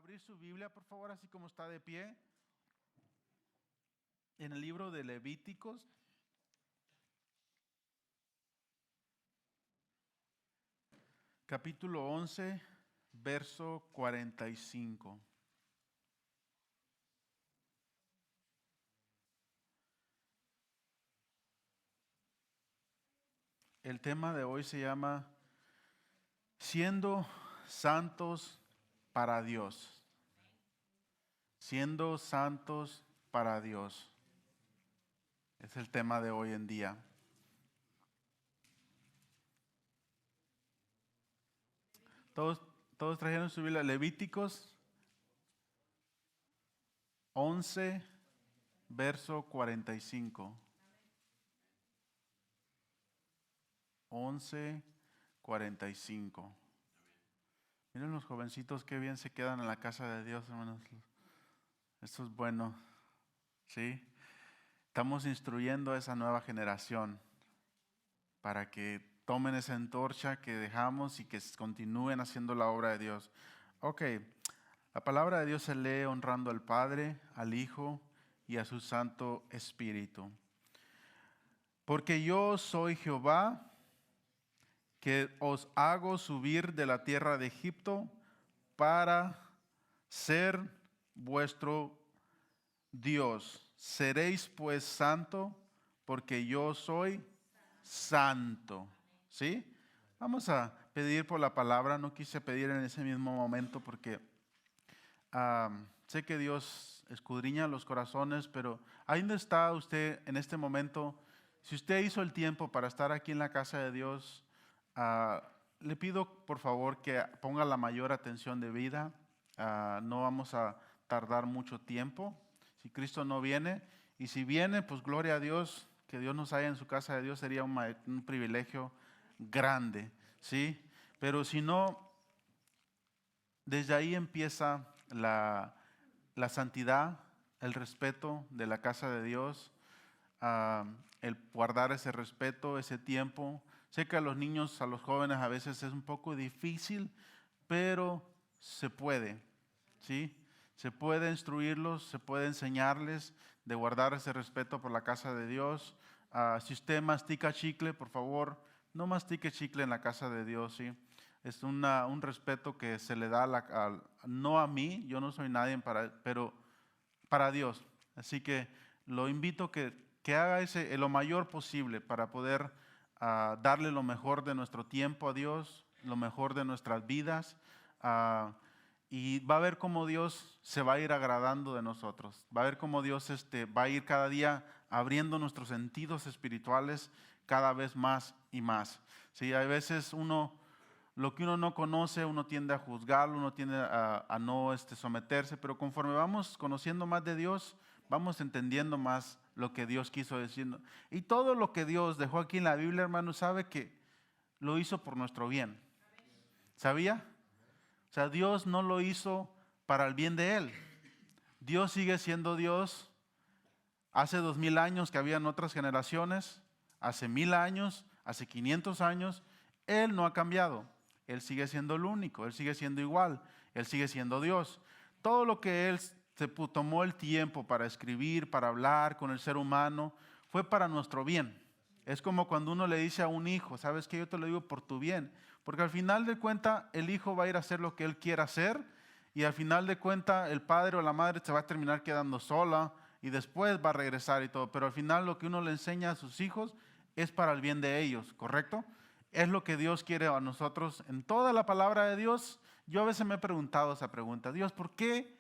abrir su Biblia, por favor, así como está de pie, en el libro de Levíticos. Capítulo 11, verso 45. El tema de hoy se llama Siendo santos para Dios. Siendo santos para Dios. Es el tema de hoy en día. Todos trajeron su Biblia. Levíticos 11, verso 45. 11, 45. Miren los jovencitos qué bien se quedan en la casa de Dios, hermanos. Esto es bueno, ¿sí? Estamos instruyendo a esa nueva generación para que tomen esa antorcha que dejamos y que continúen haciendo la obra de Dios. Ok, la palabra de Dios se lee honrando al Padre, al Hijo y a su Santo Espíritu. Porque yo soy Jehová, que os hago subir de la tierra de Egipto para ser vuestro Dios. Seréis pues santo, porque yo soy santo. ¿Sí? Vamos a pedir por la palabra. No quise pedir en ese mismo momento porque sé que Dios escudriña los corazones, pero ahí donde está usted en este momento, si usted hizo el tiempo para estar aquí en la casa de Dios, le pido por favor que ponga la mayor atención de vida. No vamos a tardar mucho tiempo. Si Cristo no viene, y si viene, pues gloria a Dios, que Dios nos haya en su casa de Dios sería un privilegio grande, ¿sí? Pero si no, desde ahí empieza la santidad, el respeto de la casa de Dios, el guardar ese respeto, ese tiempo. Sé que a los niños, a los jóvenes a veces es un poco difícil, pero se puede, ¿sí? Se puede instruirlos, se puede enseñarles de guardar ese respeto por la casa de Dios. Si usted mastica chicle, por favor, no mastique chicle en la casa de Dios, ¿sí? Es un respeto que se le da no a mí, yo no soy nadie, pero para Dios. Así que lo invito que haga lo mayor posible para poder darle lo mejor de nuestro tiempo a Dios, lo mejor de nuestras vidas. Y va a ver cómo Dios se va a ir agradando de nosotros. Va a ver cómo Dios va a ir cada día abriendo nuestros sentidos espirituales cada vez más y más. Sí, hay veces lo que uno no conoce, uno tiende a juzgarlo, uno tiende a no someterse, pero conforme vamos conociendo más de Dios, vamos entendiendo más lo que Dios quiso decir. Y todo lo que Dios dejó aquí en la Biblia, hermano, sabe que lo hizo por nuestro bien. ¿Sabía? O sea, Dios no lo hizo para el bien de Él. Dios sigue siendo Dios. Hace 2000 años que habían otras generaciones, hace 1000 años, hace 500 años, Él no ha cambiado. Él sigue siendo el único, Él sigue siendo igual, Él sigue siendo Dios. Todo lo que Él tomó el tiempo para escribir, para hablar con el ser humano, fue para nuestro bien. Es como cuando uno le dice a un hijo, ¿sabes qué? Yo te lo digo por tu bien. Porque al final de cuentas, el hijo va a ir a hacer lo que él quiera hacer, y al final de cuentas, el padre o la madre se va a terminar quedando sola, y después va a regresar y todo. Pero al final lo que uno le enseña a sus hijos es para el bien de ellos, ¿correcto? Es lo que Dios quiere a nosotros. En toda la palabra de Dios, yo a veces me he preguntado esa pregunta: Dios, ¿por qué?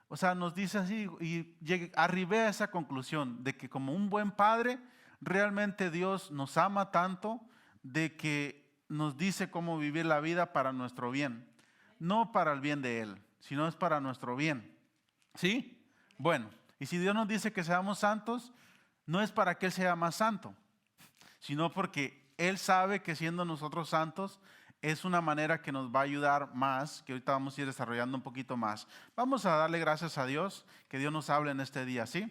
O sea, nos dice así, y arribé a esa conclusión de que como un buen padre, realmente Dios nos ama tanto de que nos dice cómo vivir la vida para nuestro bien. No para el bien de Él, sino es para nuestro bien. ¿Sí? Bueno, y si Dios nos dice que seamos santos, no es para que Él sea más santo, sino porque Él sabe que siendo nosotros santos es una manera que nos va a ayudar más, que ahorita vamos a ir desarrollando un poquito más. Vamos a darle gracias a Dios, que Dios nos hable en este día, ¿sí?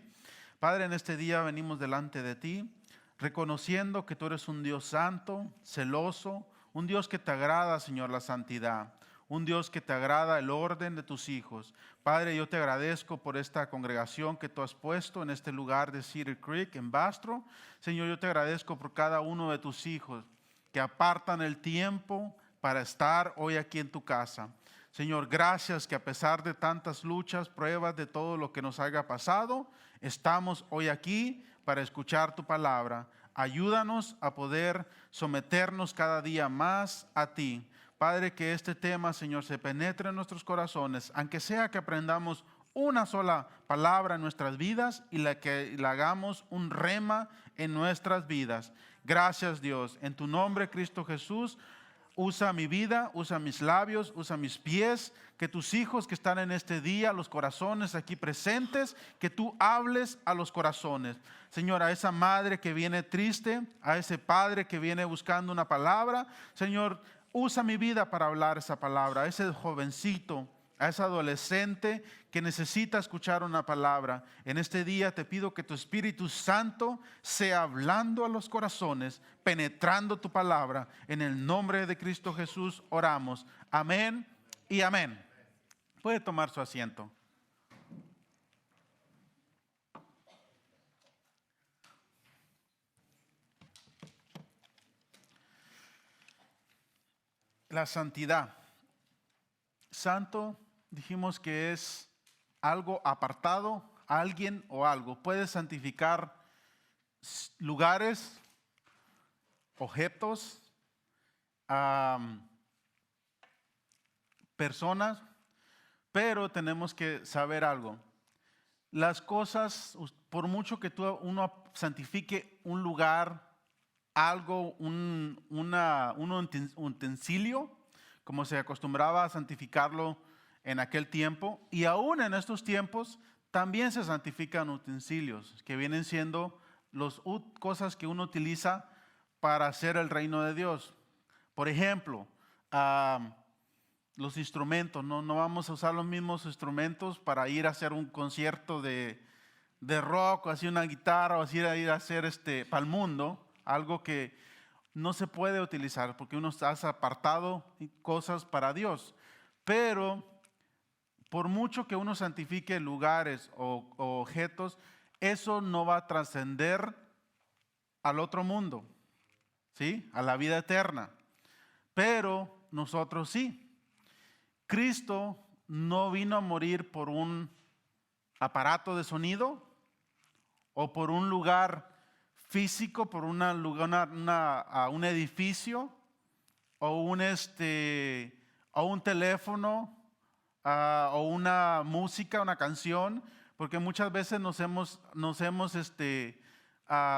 Padre, en este día venimos delante de ti, reconociendo que tú eres un Dios santo, celoso, un Dios que te agrada, Señor, la santidad. un Dios que te agrada el orden de tus hijos. Padre, yo te agradezco por esta congregación que tú has puesto en este lugar de Cedar Creek, en Bastrop. Señor, yo te agradezco por cada uno de tus hijos que apartan el tiempo para estar hoy aquí en tu casa. Señor, gracias que a pesar de tantas luchas, pruebas, de todo lo que nos haya pasado, estamos hoy aquí para escuchar tu palabra. Ayúdanos a poder someternos cada día más a ti. Padre, que este tema, Señor, se penetre en nuestros corazones, aunque sea que aprendamos una sola palabra en nuestras vidas y que la hagamos un rema en nuestras vidas. Gracias, Dios. En tu nombre, Cristo Jesús, usa mi vida, usa mis labios, usa mis pies, que tus hijos que están en este día, los corazones aquí presentes, que tú hables a los corazones. Señor, a esa madre que viene triste, a ese padre que viene buscando una palabra, Señor, usa mi vida para hablar esa palabra, a ese jovencito, a ese adolescente que necesita escuchar una palabra. En este día te pido que tu Espíritu Santo sea hablando a los corazones, penetrando tu palabra. En el nombre de Cristo Jesús oramos. Amén y amén. Puede tomar su asiento. La santidad. Santo, dijimos que es algo apartado, alguien o algo. Puede santificar lugares, objetos, personas, pero tenemos que saber algo. Las cosas, por mucho que uno santifique un lugar, algo, un utensilio, como se acostumbraba a santificarlo en aquel tiempo, y aún en estos tiempos también se santifican utensilios, que vienen siendo las cosas que uno utiliza para hacer el reino de Dios. Por ejemplo, los instrumentos, no vamos a usar los mismos instrumentos para ir a hacer un concierto de rock, o así una guitarra, o así ir a hacer para el mundo, algo que no se puede utilizar porque uno está apartado cosas para Dios. Pero por mucho que uno santifique lugares o objetos, eso no va a trascender al otro mundo, ¿sí? A la vida eterna. Pero nosotros sí. Cristo no vino a morir por un aparato de sonido o por un lugar físico, por un edificio o un teléfono o una música, una canción, porque muchas veces nos hemos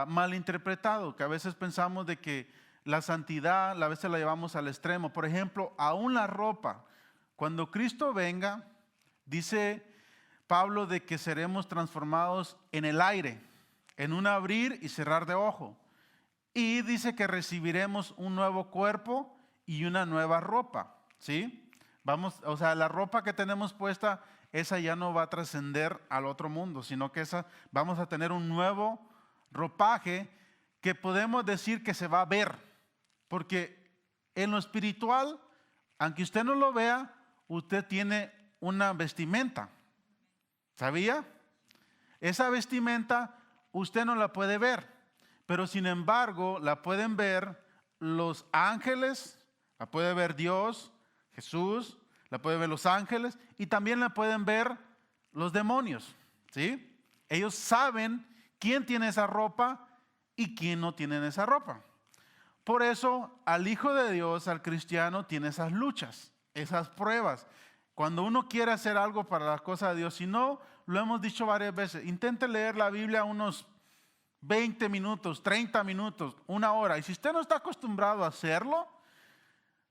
malinterpretado, que a veces pensamos de que la santidad a veces la llevamos al extremo. Por ejemplo, aún la ropa. Cuando Cristo venga, dice Pablo de que seremos transformados en el aire, en un abrir y cerrar de ojo. Y dice que recibiremos un nuevo cuerpo y una nueva ropa, ¿sí? O sea, la ropa que tenemos puesta, esa ya no va a trascender al otro mundo, sino que vamos a tener un nuevo ropaje que podemos decir que se va a ver. Porque en lo espiritual, aunque usted no lo vea, usted tiene una vestimenta. ¿Sabía? Esa vestimenta usted no la puede ver, pero sin embargo la pueden ver los ángeles, la puede ver Dios, Jesús, la pueden ver los ángeles y también la pueden ver los demonios, ¿sí? Ellos saben quién tiene esa ropa y quién no tiene esa ropa. Por eso al Hijo de Dios, al cristiano, tiene esas luchas, esas pruebas. Cuando uno quiere hacer algo para las cosas de Dios, si no, lo hemos dicho varias veces, intente leer la Biblia unos 20 minutos, 30 minutos, una hora. Y si usted no está acostumbrado a hacerlo,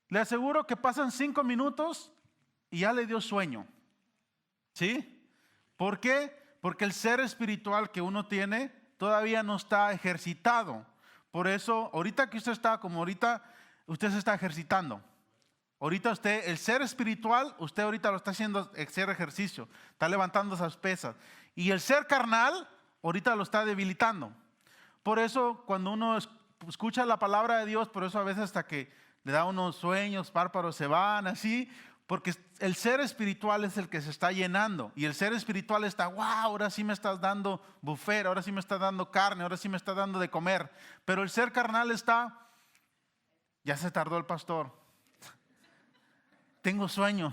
le aseguro que pasan 5 minutos y ya le dio sueño. ¿Sí? ¿Por qué? Porque el ser espiritual que uno tiene todavía no está ejercitado. Por eso, ahorita que usted está, como ahorita, usted se está ejercitando. Ahorita usted, el ser espiritual, usted ahorita lo está haciendo hacer ejercicio, está levantando esas pesas. Y el ser carnal, ahorita lo está debilitando. Por eso, cuando uno escucha la palabra de Dios, por eso a veces hasta que le da unos sueños, párpados se van así, Porque el ser espiritual es el que se está llenando. Y el ser espiritual está, wow, ahora sí me estás dando buffet, ahora sí me estás dando carne, ahora sí me estás dando de comer. Pero el ser carnal está, ya se tardó el pastor. Tengo sueño.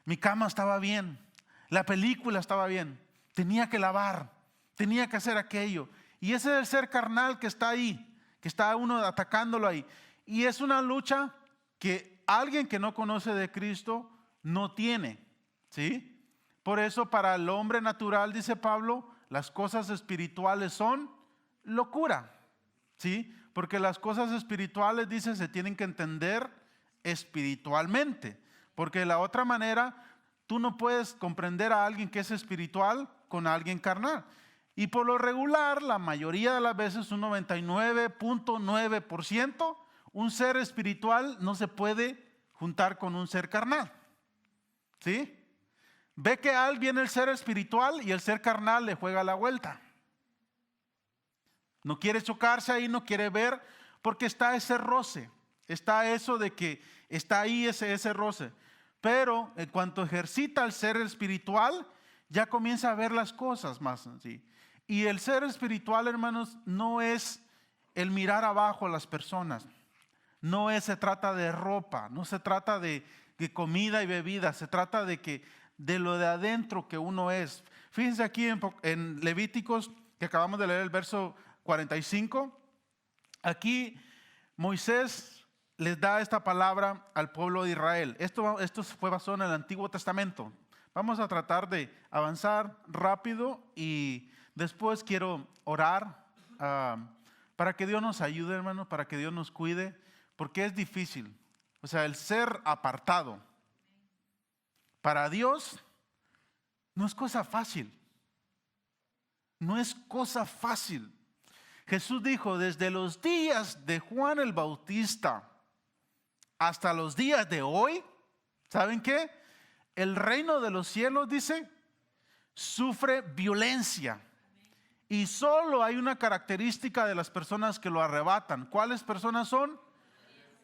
Mi cama estaba bien. La película estaba bien. Tenía que lavar. Tenía que hacer aquello. Y ese es el ser carnal que está ahí. Que está uno atacándolo ahí. Y es una lucha que alguien que no conoce de Cristo no tiene, ¿sí? Por eso para el hombre natural, dice Pablo, las cosas espirituales son locura, ¿sí? Porque las cosas espirituales, dice, se tienen que entender espiritualmente. Porque de la otra manera, tú no puedes comprender a alguien que es espiritual con alguien carnal. Y por lo regular, la mayoría de las veces, un 99.9%, un ser espiritual no se puede juntar con un ser carnal. ¿Sí? Ve que al viene el ser espiritual y el ser carnal le juega la vuelta. No quiere chocarse ahí, no quiere ver, porque está ese roce. Está eso de que está ahí ese roce. Pero en cuanto ejercita el ser espiritual, ya comienza a ver las cosas más así. Y el ser espiritual, hermanos, no es el mirar abajo a las personas. No se trata de ropa, no se trata de comida y bebida, se trata de lo de adentro que uno es. Fíjense aquí en Levíticos, que acabamos de leer el verso 45. Aquí Moisés les da esta palabra al pueblo de Israel. Esto fue basado en el Antiguo Testamento. Vamos a tratar de avanzar rápido y después quiero orar para que Dios nos ayude, hermano, para que Dios nos cuide. Porque es difícil. O sea, el ser apartado para Dios no es cosa fácil. No es cosa fácil. Jesús dijo, desde los días de Juan el Bautista hasta los días de hoy, ¿saben qué? El reino de los cielos, dice, sufre violencia. Y solo hay una característica de las personas que lo arrebatan. ¿Cuáles personas son?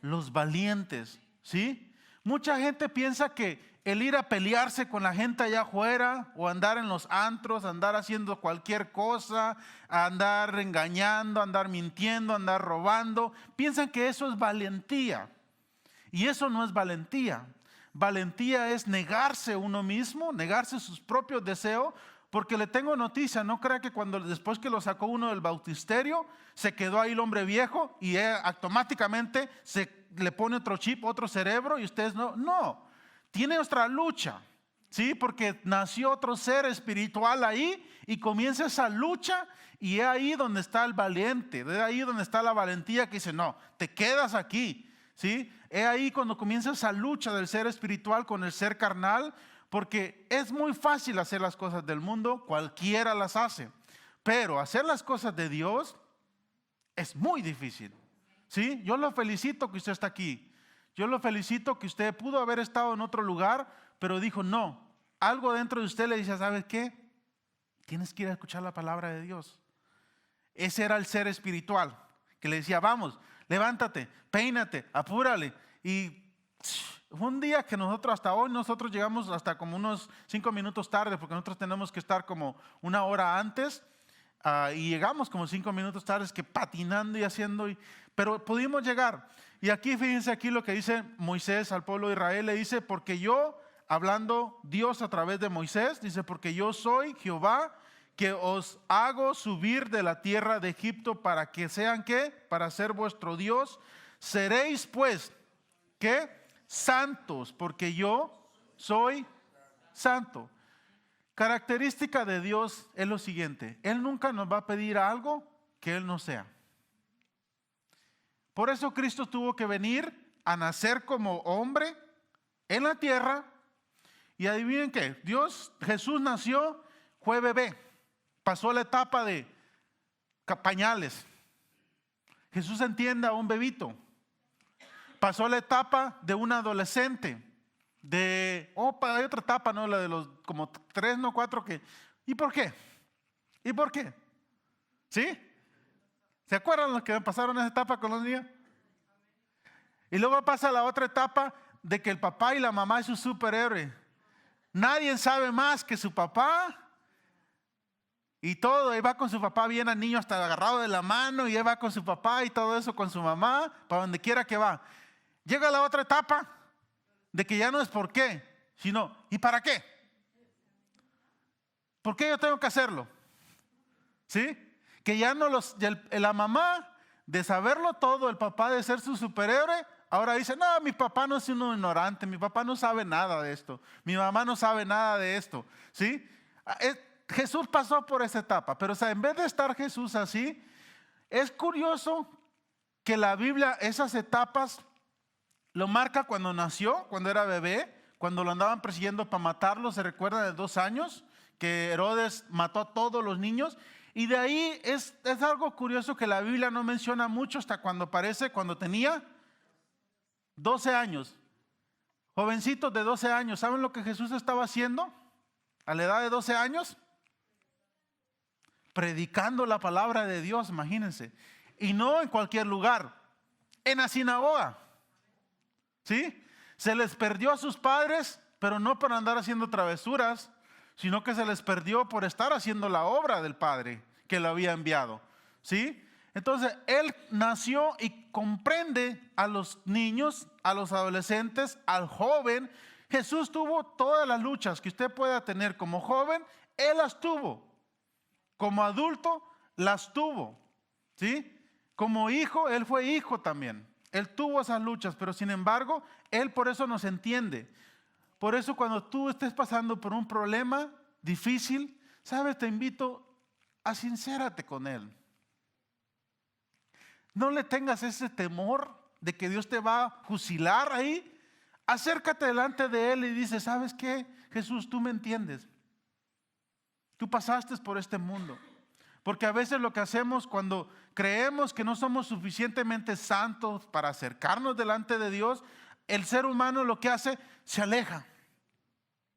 Los valientes, ¿sí? Mucha gente piensa que el ir a pelearse con la gente allá afuera o andar en los antros, andar haciendo cualquier cosa, andar engañando, andar mintiendo, andar robando, piensan que eso es valentía. Y eso no es valentía. Valentía es negarse uno mismo, negarse sus propios deseos. Porque le tengo noticia, no crea que después que lo sacó uno del bautisterio, se quedó ahí el hombre viejo y automáticamente se le pone otro chip, otro cerebro y ustedes no, tiene otra lucha, ¿sí? Porque nació otro ser espiritual ahí y comienza esa lucha y es ahí donde está el valiente, es ahí donde está la valentía que dice, no, te quedas aquí, ¿sí? Es ahí cuando comienza esa lucha del ser espiritual con el ser carnal. Porque es muy fácil hacer las cosas del mundo, cualquiera las hace. Pero hacer las cosas de Dios es muy difícil. ¿Sí? Yo lo felicito que usted está aquí. Yo lo felicito que usted pudo haber estado en otro lugar, pero dijo no. Algo dentro de usted le dice, ¿sabes qué? Tienes que ir a escuchar la palabra de Dios. Ese era el ser espiritual que le decía, vamos, levántate, peínate, apúrale. Y un día que hasta hoy nosotros llegamos hasta como unos 5 minutos tarde, porque nosotros tenemos que estar como una hora antes, y llegamos como 5 minutos tarde, que patinando y haciendo, pero pudimos llegar. Y aquí fíjense aquí lo que dice Moisés al pueblo de Israel, le dice, porque yo, hablando Dios a través de Moisés, dice, porque yo soy Jehová, que os hago subir de la tierra de Egipto para que sean, ¿qué? Para ser vuestro Dios. Seréis pues, ¿qué? Santos, porque yo soy santo. Característica de Dios es lo siguiente: Él nunca nos va a pedir algo que Él no sea. Por eso Cristo tuvo que venir a nacer como hombre en la tierra. Y adivinen qué, Jesús nació, fue bebé, pasó la etapa de pañales. Jesús entiende a un bebito. Pasó la etapa de un adolescente, hay otra etapa, ¿no? La de los como 3, no 4 que. ¿Y por qué? ¿Y por qué? ¿Sí? ¿Se acuerdan los que pasaron esa etapa con los niños? Y luego pasa la otra etapa de que el papá y la mamá es su superhéroe. Nadie sabe más que su papá. Y todo, ahí va con su papá, bien al niño hasta agarrado de la mano, y ahí va con su papá y todo eso con su mamá, para donde quiera que va. Llega la otra etapa de que ya no es por qué, sino ¿y para qué? ¿Por qué yo tengo que hacerlo? ¿Sí? Que ya no la mamá de saberlo todo, el papá de ser su superhéroe, ahora dice, no, mi papá no es uno ignorante, mi papá no sabe nada de esto, mi mamá no sabe nada de esto, ¿sí? Jesús pasó por esa etapa, pero o sea, en vez de estar Jesús así, es curioso que la Biblia esas etapas lo marca cuando nació, cuando era bebé, cuando lo andaban persiguiendo para matarlo. Se recuerda de 2 años que Herodes mató a todos los niños, y de ahí es algo curioso que la Biblia no menciona mucho hasta cuando aparece, cuando tenía 12 años. Jovencitos de 12 años, ¿saben lo que Jesús estaba haciendo a la edad de 12 años? Predicando la palabra de Dios, imagínense. Y no en cualquier lugar, en la sinagoga. ¿Sí? Se les perdió a sus padres, pero no por andar haciendo travesuras, sino que se les perdió por estar haciendo la obra del Padre que lo había enviado. ¿Sí? Entonces, Él nació y comprende a los niños, a los adolescentes, al joven. Jesús tuvo todas las luchas que usted pueda tener como joven, Él las tuvo. Como adulto, las tuvo. ¿Sí? Como hijo, Él fue hijo también. Él tuvo esas luchas, pero sin embargo, Él por eso nos entiende. Por eso cuando tú estés pasando por un problema difícil, ¿sabes? Te invito a sincérate con Él. No le tengas ese temor de que Dios te va a fusilar ahí. Acércate delante de Él y dice, ¿sabes qué? Jesús, tú me entiendes. Tú pasaste por este mundo. Porque a veces lo que hacemos cuando creemos que no somos suficientemente santos para acercarnos delante de Dios, el ser humano lo que hace, se aleja.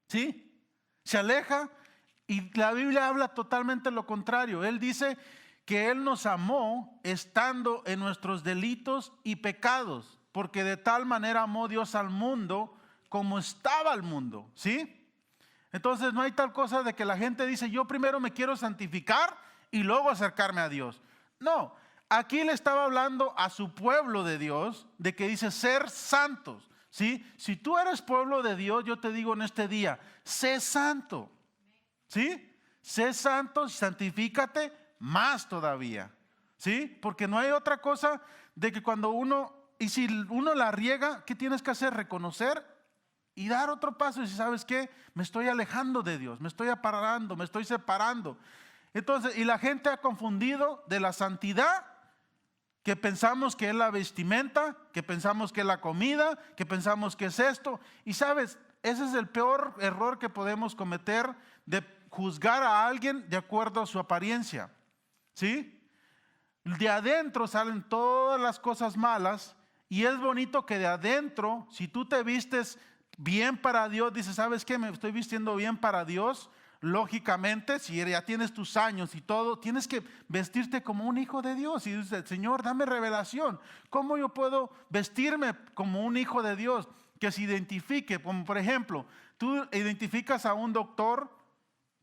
¿Sí? Se aleja, y la Biblia habla totalmente lo contrario. Él dice que Él nos amó estando en nuestros delitos y pecados, porque de tal manera amó Dios al mundo como estaba el mundo. ¿Sí? Entonces no hay tal cosa de que la gente dice, yo primero me quiero santificar y luego acercarme a Dios. No, aquí le estaba hablando a su pueblo de Dios, de que dice ser santos. ¿Sí? Si tú eres pueblo de Dios, yo te digo en este día, sé santo. ¿Sí? Sé santo, santifícate más todavía. ¿Sí? Porque no hay otra cosa de que cuando y si uno la riega, ¿qué tienes que hacer? Reconocer y dar otro paso. Y si sabes qué, me estoy alejando de Dios, me estoy aparando, me estoy separando. Entonces, y la gente ha confundido de la santidad, que pensamos que es la vestimenta, que pensamos que es la comida, que pensamos que es esto. Y sabes, ese es el peor error que podemos cometer, de juzgar a alguien de acuerdo a su apariencia. ¿Sí? De adentro salen todas las cosas malas, y es bonito que de adentro, si tú te vistes bien para Dios, dices, ¿sabes qué? Me estoy vistiendo bien para Dios. Lógicamente, si ya tienes tus años y todo, tienes que vestirte como un hijo de Dios. Y dices, Señor, dame revelación. ¿Cómo yo puedo vestirme como un hijo de Dios que se identifique? Como por ejemplo, tú identificas a un doctor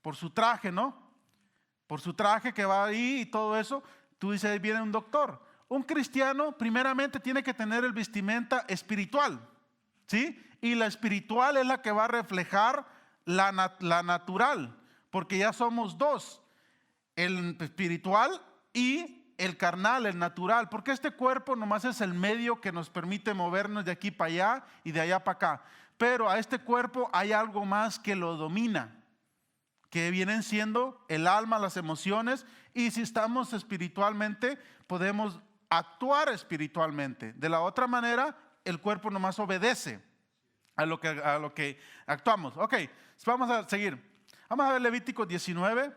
por su traje, ¿no? Por su traje que va ahí y todo eso. Tú dices, ahí viene un doctor. Un cristiano primeramente tiene que tener el vestimenta espiritual, ¿sí? Y la espiritual es la que va a reflejar la natural, porque ya somos dos, el espiritual y el carnal, el natural, porque este cuerpo nomás es el medio que nos permite movernos de aquí para allá y de allá para acá, pero a este cuerpo hay algo más que lo domina, que vienen siendo el alma, las emociones, y si estamos espiritualmente podemos actuar espiritualmente. De la otra manera el cuerpo nomás obedece a lo que actuamos. Ok, vamos a seguir. Vamos a ver Levítico 19.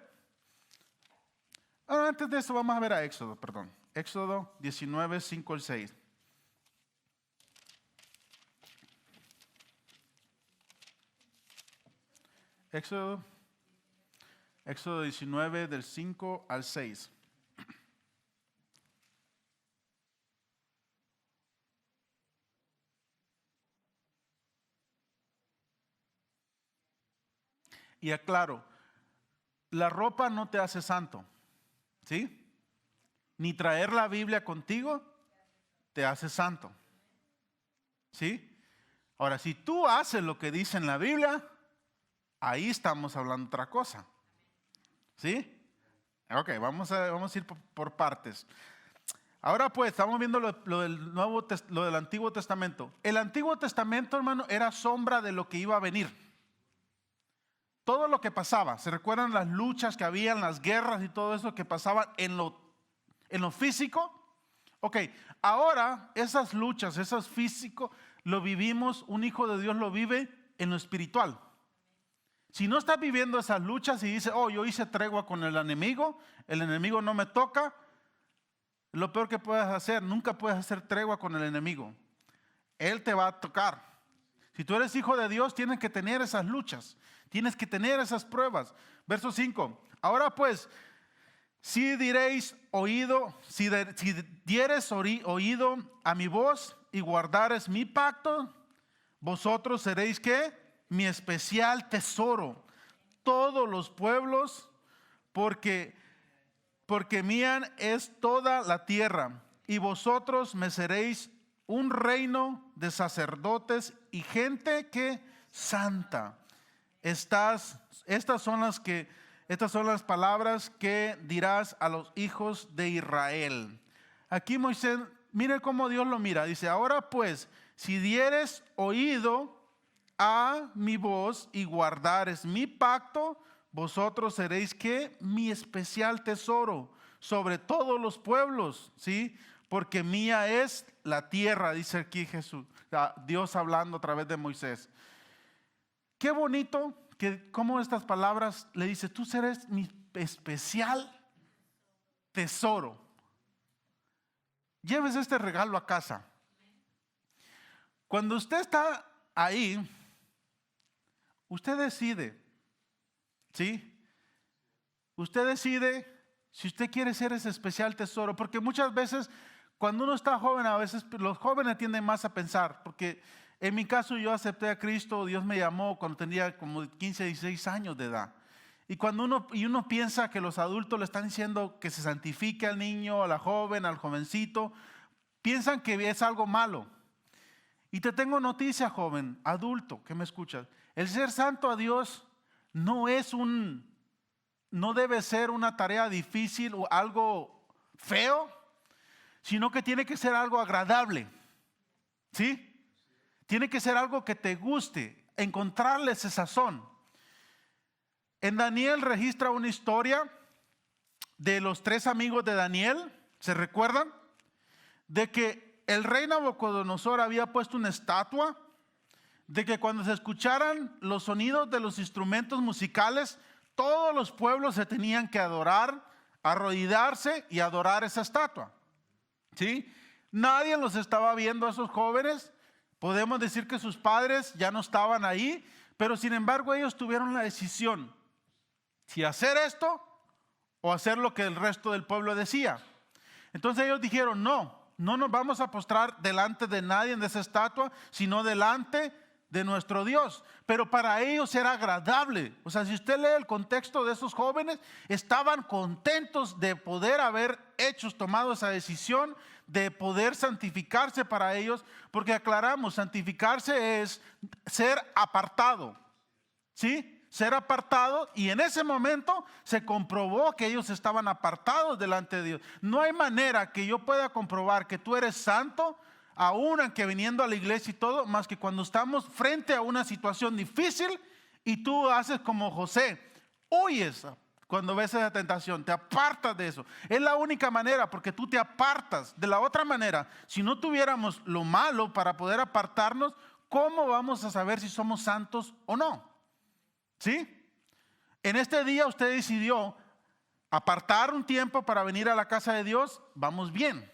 Antes de eso vamos a ver a Éxodo, Éxodo 19, 5 al 6. Éxodo 19 del 5 al 6. Y aclaro, la ropa no te hace santo, ¿sí? Ni traer la Biblia contigo te hace santo, ¿sí? Ahora, si tú haces lo que dice en la Biblia, ahí estamos hablando otra cosa, ¿sí? Ok, vamos a ir por partes. Ahora pues, estamos viendo lo del Antiguo Testamento. El Antiguo Testamento, hermano, era sombra de lo que iba a venir. Todo lo que pasaba, ¿se recuerdan las luchas que habían, las guerras y todo eso que pasaban en lo físico? Ok, ahora esas luchas, esos físicos, lo vivimos, un hijo de Dios lo vive en lo espiritual. Si no estás viviendo esas luchas y dices, oh, yo hice tregua con el enemigo no me toca, lo peor que puedes hacer, nunca puedes hacer tregua con el enemigo. Él te va a tocar. Si tú eres hijo de Dios, tienes que tener esas luchas, tienes que tener esas pruebas. Verso 5, ahora pues, si dieres oído a mi voz y guardares mi pacto, vosotros seréis ¿qué? Mi especial tesoro, todos los pueblos, porque mía es toda la tierra, y vosotros me seréis un reino de sacerdotes y gente que santa. Estas son las palabras que dirás a los hijos de Israel. Aquí Moisés, mire cómo Dios lo mira. Dice, ahora pues, si dieres oído a mi voz y guardares mi pacto, vosotros seréis ¿qué? Mi especial tesoro sobre todos los pueblos, ¿sí? Porque mía es la tierra, dice aquí Jesús, Dios hablando a través de Moisés. Qué bonito que como estas palabras le dice, tú serás mi especial tesoro. Lleves este regalo a casa. Cuando usted está ahí, usted decide, ¿sí? Usted decide si usted quiere ser ese especial tesoro, porque muchas veces cuando uno está joven, a veces los jóvenes tienden más a pensar, porque en mi caso yo acepté a Cristo, Dios me llamó cuando tenía como 15, 16 años de edad. Y cuando uno piensa que los adultos le están diciendo que se santifique al niño, a la joven, al jovencito, piensan que es algo malo. Y te tengo noticia, joven, adulto, que me escuchas. El ser santo a Dios no debe ser una tarea difícil o algo feo, sino que tiene que ser algo agradable, ¿sí? Tiene que ser algo que te guste, encontrarle ese sazón. En Daniel registra una historia de los 3 amigos de Daniel, ¿se recuerdan? De que el rey Nabucodonosor había puesto una estatua, de que cuando se escucharan los sonidos de los instrumentos musicales, todos los pueblos se tenían que adorar, arrodillarse y adorar esa estatua, ¿sí? Nadie los estaba viendo a esos jóvenes. Podemos decir que sus padres ya no estaban ahí, pero sin embargo ellos tuvieron la decisión si hacer esto o hacer lo que el resto del pueblo decía. Entonces ellos dijeron, no nos vamos a postrar delante de nadie de esa estatua, sino delante de nuestro Dios. Pero para ellos era agradable. O sea, si usted lee el contexto de esos jóvenes, estaban contentos de poder haber tomado esa decisión, de poder santificarse para ellos, porque aclaramos, santificarse es ser apartado, ¿sí? Ser apartado, y en ese momento se comprobó que ellos estaban apartados delante de Dios. No hay manera que yo pueda comprobar que tú eres santo, aún aunque viniendo a la iglesia y todo, más que cuando estamos frente a una situación difícil y tú haces como José, huyes cuando ves esa tentación, te apartas de eso. Es la única manera, porque tú te apartas. De la otra manera, si no tuviéramos lo malo para poder apartarnos, ¿cómo vamos a saber si somos santos o no? ¿Sí? En este día usted decidió apartar un tiempo para venir a la casa de Dios, vamos bien.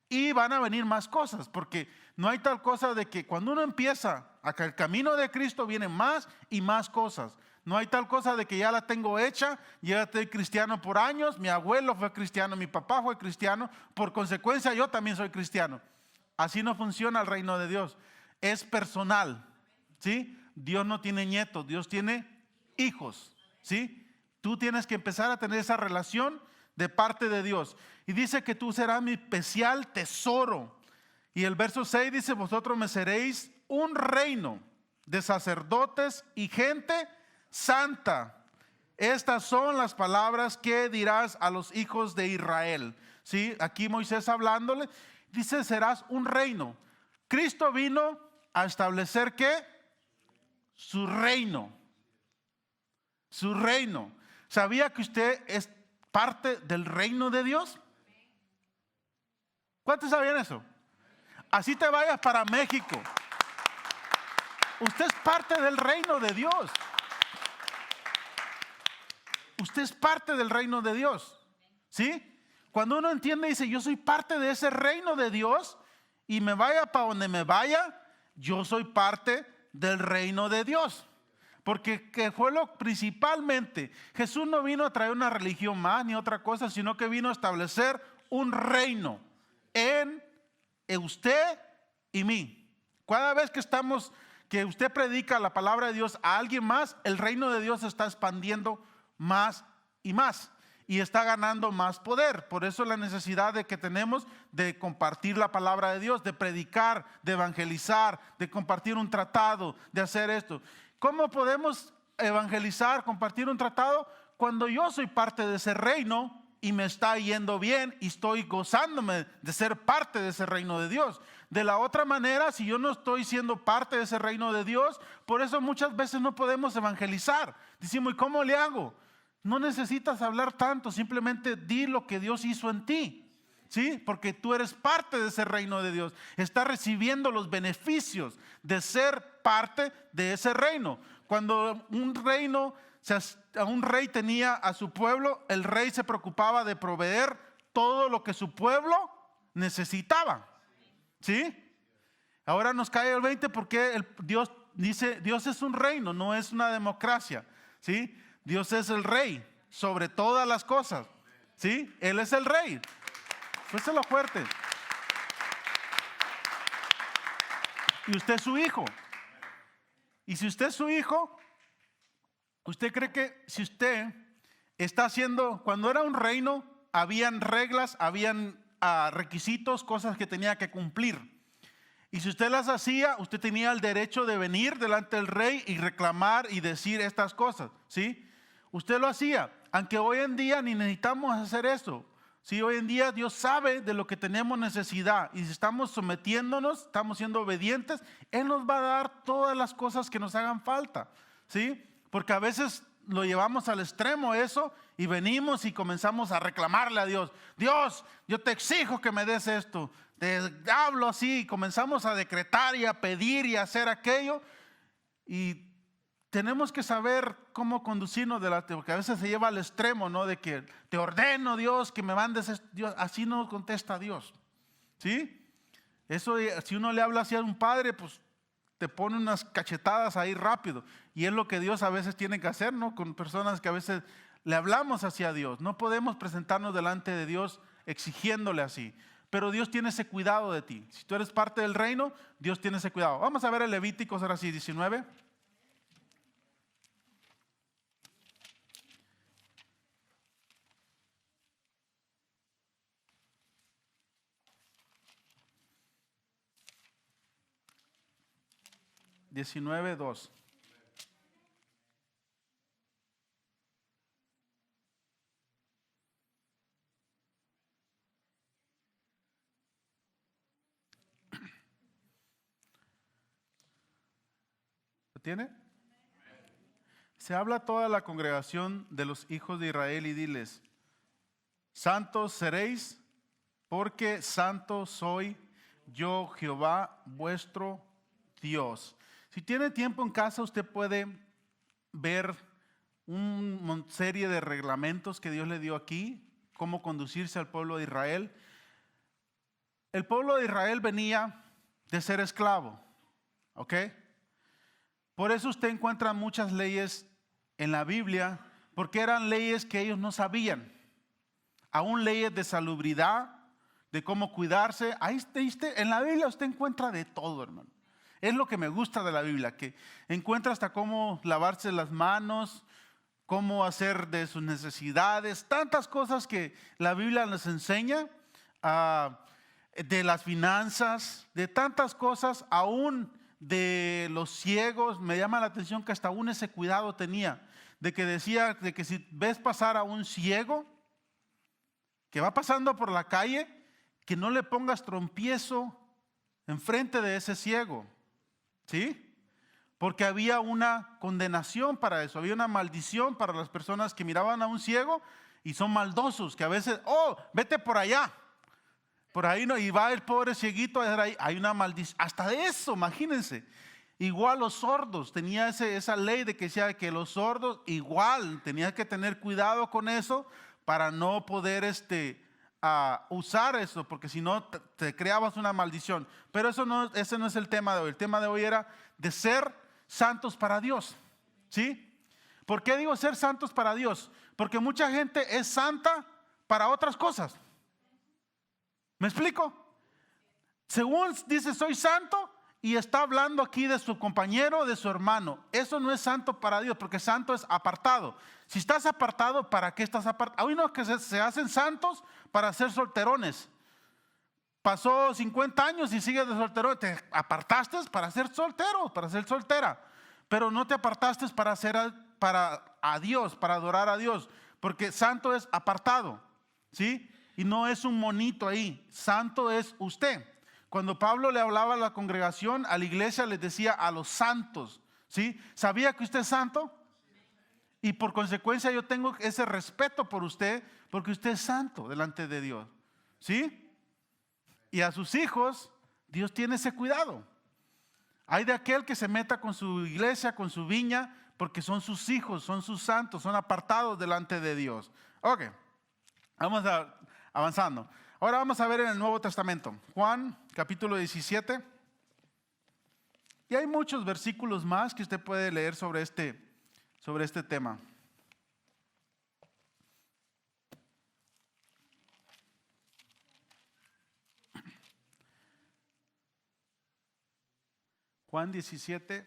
Y van a venir más cosas, porque no hay tal cosa de que cuando uno empieza acá el camino de Cristo vienen más y más cosas. No hay tal cosa de que ya la tengo hecha, ya estoy cristiano por años, mi abuelo fue cristiano, mi papá fue cristiano, por consecuencia yo también soy cristiano. Así no funciona el reino de Dios, es personal, ¿sí? Dios no tiene nietos, Dios tiene hijos, ¿sí? Tú tienes que empezar a tener esa relación de parte de Dios. Y dice que tú serás mi especial tesoro. Y el verso 6 dice, vosotros me seréis un reino de sacerdotes y gente santa. Estas son las palabras que dirás a los hijos de Israel. ¿Sí? Aquí Moisés hablándole, dice, serás un reino. Cristo vino a establecer ¿qué? Su reino. Su reino. ¿Sabía que usted es parte del reino de Dios? ¿Cuántos sabían eso? Así te vayas para México. Usted es parte del reino de Dios. Usted es parte del reino de Dios. ¿Sí? Cuando uno entiende y dice, yo soy parte de ese reino de Dios, y me vaya para donde me vaya, yo soy parte del reino de Dios. Porque que fue lo principalmente, Jesús no vino a traer una religión más ni otra cosa, sino que vino a establecer un reino en usted y mí. Cada vez que usted predica la palabra de Dios a alguien más, el reino de Dios se está expandiendo más y más y está ganando más poder. Por eso la necesidad de que tenemos de compartir la palabra de Dios, de predicar, de evangelizar, de compartir un tratado, de hacer esto. ¿Cómo podemos evangelizar, compartir un tratado? Cuando yo soy parte de ese reino y me está yendo bien y estoy gozándome de ser parte de ese reino de Dios. De la otra manera, si yo no estoy siendo parte de ese reino de Dios, por eso muchas veces no podemos evangelizar. Decimos, ¿y cómo le hago? No necesitas hablar tanto, simplemente di lo que Dios hizo en ti. ¿Sí? Porque tú eres parte de ese reino de Dios. Estás recibiendo los beneficios de ser parte de ese reino. Cuando un rey tenía a su pueblo, el rey se preocupaba de proveer todo lo que su pueblo necesitaba. ¿Sí? Ahora nos cae el 20 porque Dios dice, Dios es un reino, no es una democracia. ¿Sí? Dios es el rey sobre todas las cosas. ¿Sí? Él es el rey. Fuéselo fuerte. Y usted es su hijo. Y si usted es su hijo, ¿usted cree que si usted está haciendo, cuando era un reino, habían reglas, habían requisitos, cosas que tenía que cumplir? Y si usted las hacía, usted tenía el derecho de venir delante del rey y reclamar y decir estas cosas, ¿sí? Usted lo hacía, aunque hoy en día ni necesitamos hacer eso. Sí, hoy en día Dios sabe de lo que tenemos necesidad y si estamos sometiéndonos, estamos siendo obedientes, Él nos va a dar todas las cosas que nos hagan falta, ¿sí? Porque a veces lo llevamos al extremo eso y venimos y comenzamos a reclamarle a Dios. Dios, yo te exijo que me des esto. Te hablo así y comenzamos a decretar y a pedir y a hacer aquello y tenemos que saber cómo conducirnos porque a veces se lleva al extremo, ¿no? De que te ordeno, Dios, que me mandes esto. Dios, así no contesta Dios. ¿Sí? Eso, si uno le habla así a un padre, pues te pone unas cachetadas ahí rápido. Y es lo que Dios a veces tiene que hacer, ¿no? Con personas que a veces le hablamos hacia Dios. No podemos presentarnos delante de Dios exigiéndole así. Pero Dios tiene ese cuidado de ti. Si tú eres parte del reino, Dios tiene ese cuidado. Vamos a ver el Levíticos ahora sí, 19. $19:2. ¿Lo tiene? Se habla a toda la congregación de los hijos de Israel y diles: santos seréis, porque santo soy yo, Jehová, vuestro Dios. Si tiene tiempo en casa, usted puede ver una serie de reglamentos que Dios le dio aquí, cómo conducirse al pueblo de Israel. El pueblo de Israel venía de ser esclavo, ¿ok? Por eso usted encuentra muchas leyes en la Biblia, porque eran leyes que ellos no sabían. Aún leyes de salubridad, de cómo cuidarse. Ahí en la Biblia usted encuentra de todo, hermano. Es lo que me gusta de la Biblia, que encuentra hasta cómo lavarse las manos, cómo hacer de sus necesidades, tantas cosas que la Biblia nos enseña, de las finanzas, de tantas cosas, aún de los ciegos. Me llama la atención que hasta aún ese cuidado tenía, de que decía de que si ves pasar a un ciego que va pasando por la calle, que no le pongas trompiezo enfrente de ese ciego, ¿sí? Porque había una condenación para eso, había una maldición para las personas que miraban a un ciego y son maldosos, que a veces, vete por allá, por ahí no, y va el pobre cieguito, hay una maldición, hasta de eso, imagínense. Igual los sordos, tenía esa ley de que decía que los sordos igual tenían que tener cuidado con eso para no poder usar eso, porque si no te creabas una maldición. Pero ese no es el tema de hoy. El tema de hoy era de ser santos para Dios, ¿sí? ¿Por qué digo ser santos para Dios? Porque mucha gente es santa para otras cosas. ¿Me explico? Según dice soy santo y está hablando aquí de su compañero, de su hermano, eso no es santo para Dios, porque santo es apartado. Si estás apartado, ¿para qué estás apartado? Hay unos que se hacen santos para ser solterones. Pasó 50 años y sigues de soltero, te apartaste para ser soltero, para ser soltera, pero no te apartaste para a Dios, para adorar a Dios, porque santo es apartado, ¿sí? Y no es un monito ahí, santo es usted. Cuando Pablo le hablaba a la congregación, a la iglesia, les decía a los santos, ¿sí? ¿Sabía que usted es santo? Y por consecuencia yo tengo ese respeto por usted, porque usted es santo delante de Dios, ¿sí? Y a sus hijos, Dios tiene ese cuidado. Hay de aquel que se meta con su iglesia, con su viña, porque son sus hijos, son sus santos, son apartados delante de Dios. Ok, vamos avanzando. Ahora vamos a ver en el Nuevo Testamento, Juan capítulo 17. Y hay muchos versículos más que usted puede leer sobre este tema. Juan 17,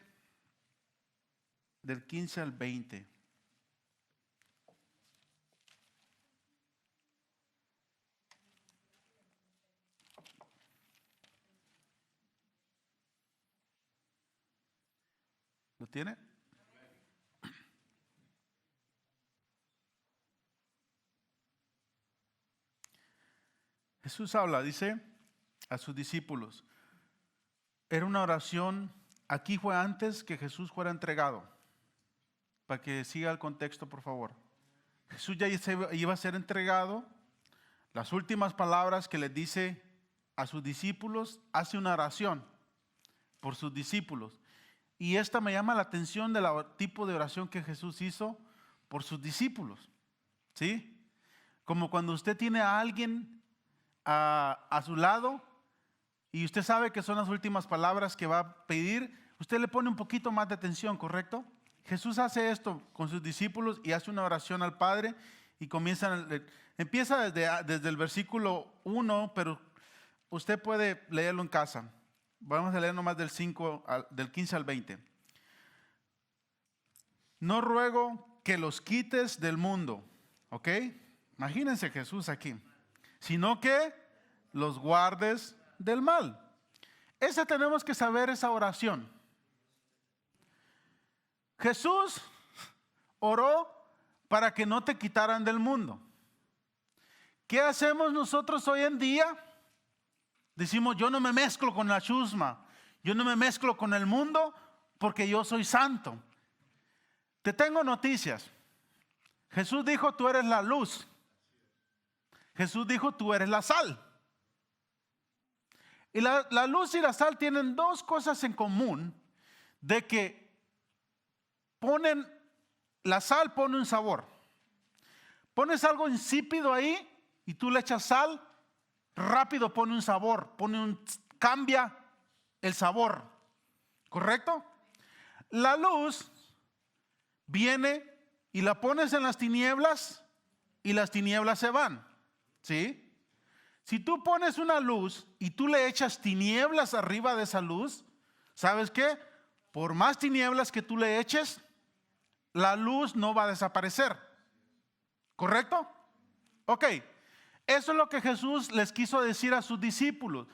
del 15 al 20. ¿Lo tiene? Jesús habla, dice a sus discípulos. Era una oración, aquí fue antes que Jesús fuera entregado. Para que siga el contexto, por favor. Jesús ya iba a ser entregado. Las últimas palabras que les dice a sus discípulos, hace una oración por sus discípulos. Y esta me llama la atención del tipo de oración que Jesús hizo por sus discípulos, ¿sí? Como cuando usted tiene a alguien a su lado y usted sabe que son las últimas palabras que va a pedir, usted le pone un poquito más de atención, ¿correcto? Jesús hace esto con sus discípulos y hace una oración al Padre y empieza desde el versículo 1, pero usted puede leerlo en casa. Vamos a leer nomás del 15 al 20. No ruego que los quites del mundo, ¿ok? Imagínense Jesús aquí, sino que los guardes del mal. Tenemos que saber esa oración. Jesús oró para que no te quitaran del mundo. ¿Qué hacemos nosotros hoy en día? Decimos, yo no me mezclo con la chusma, yo no me mezclo con el mundo porque yo soy santo. Te tengo noticias. Jesús dijo, tú eres la luz. Jesús dijo, tú eres la sal. Y la luz y la sal tienen dos cosas en común, de que la sal pone un sabor. Pones algo insípido ahí y tú le echas sal, rápido pone un sabor, cambia el sabor, ¿correcto? La luz viene y la pones en las tinieblas y las tinieblas se van, ¿sí? Si tú pones una luz y tú le echas tinieblas arriba de esa luz, ¿sabes qué? Por más tinieblas que tú le eches, la luz no va a desaparecer. ¿Correcto? Ok. Eso es lo que Jesús les quiso decir a sus discípulos.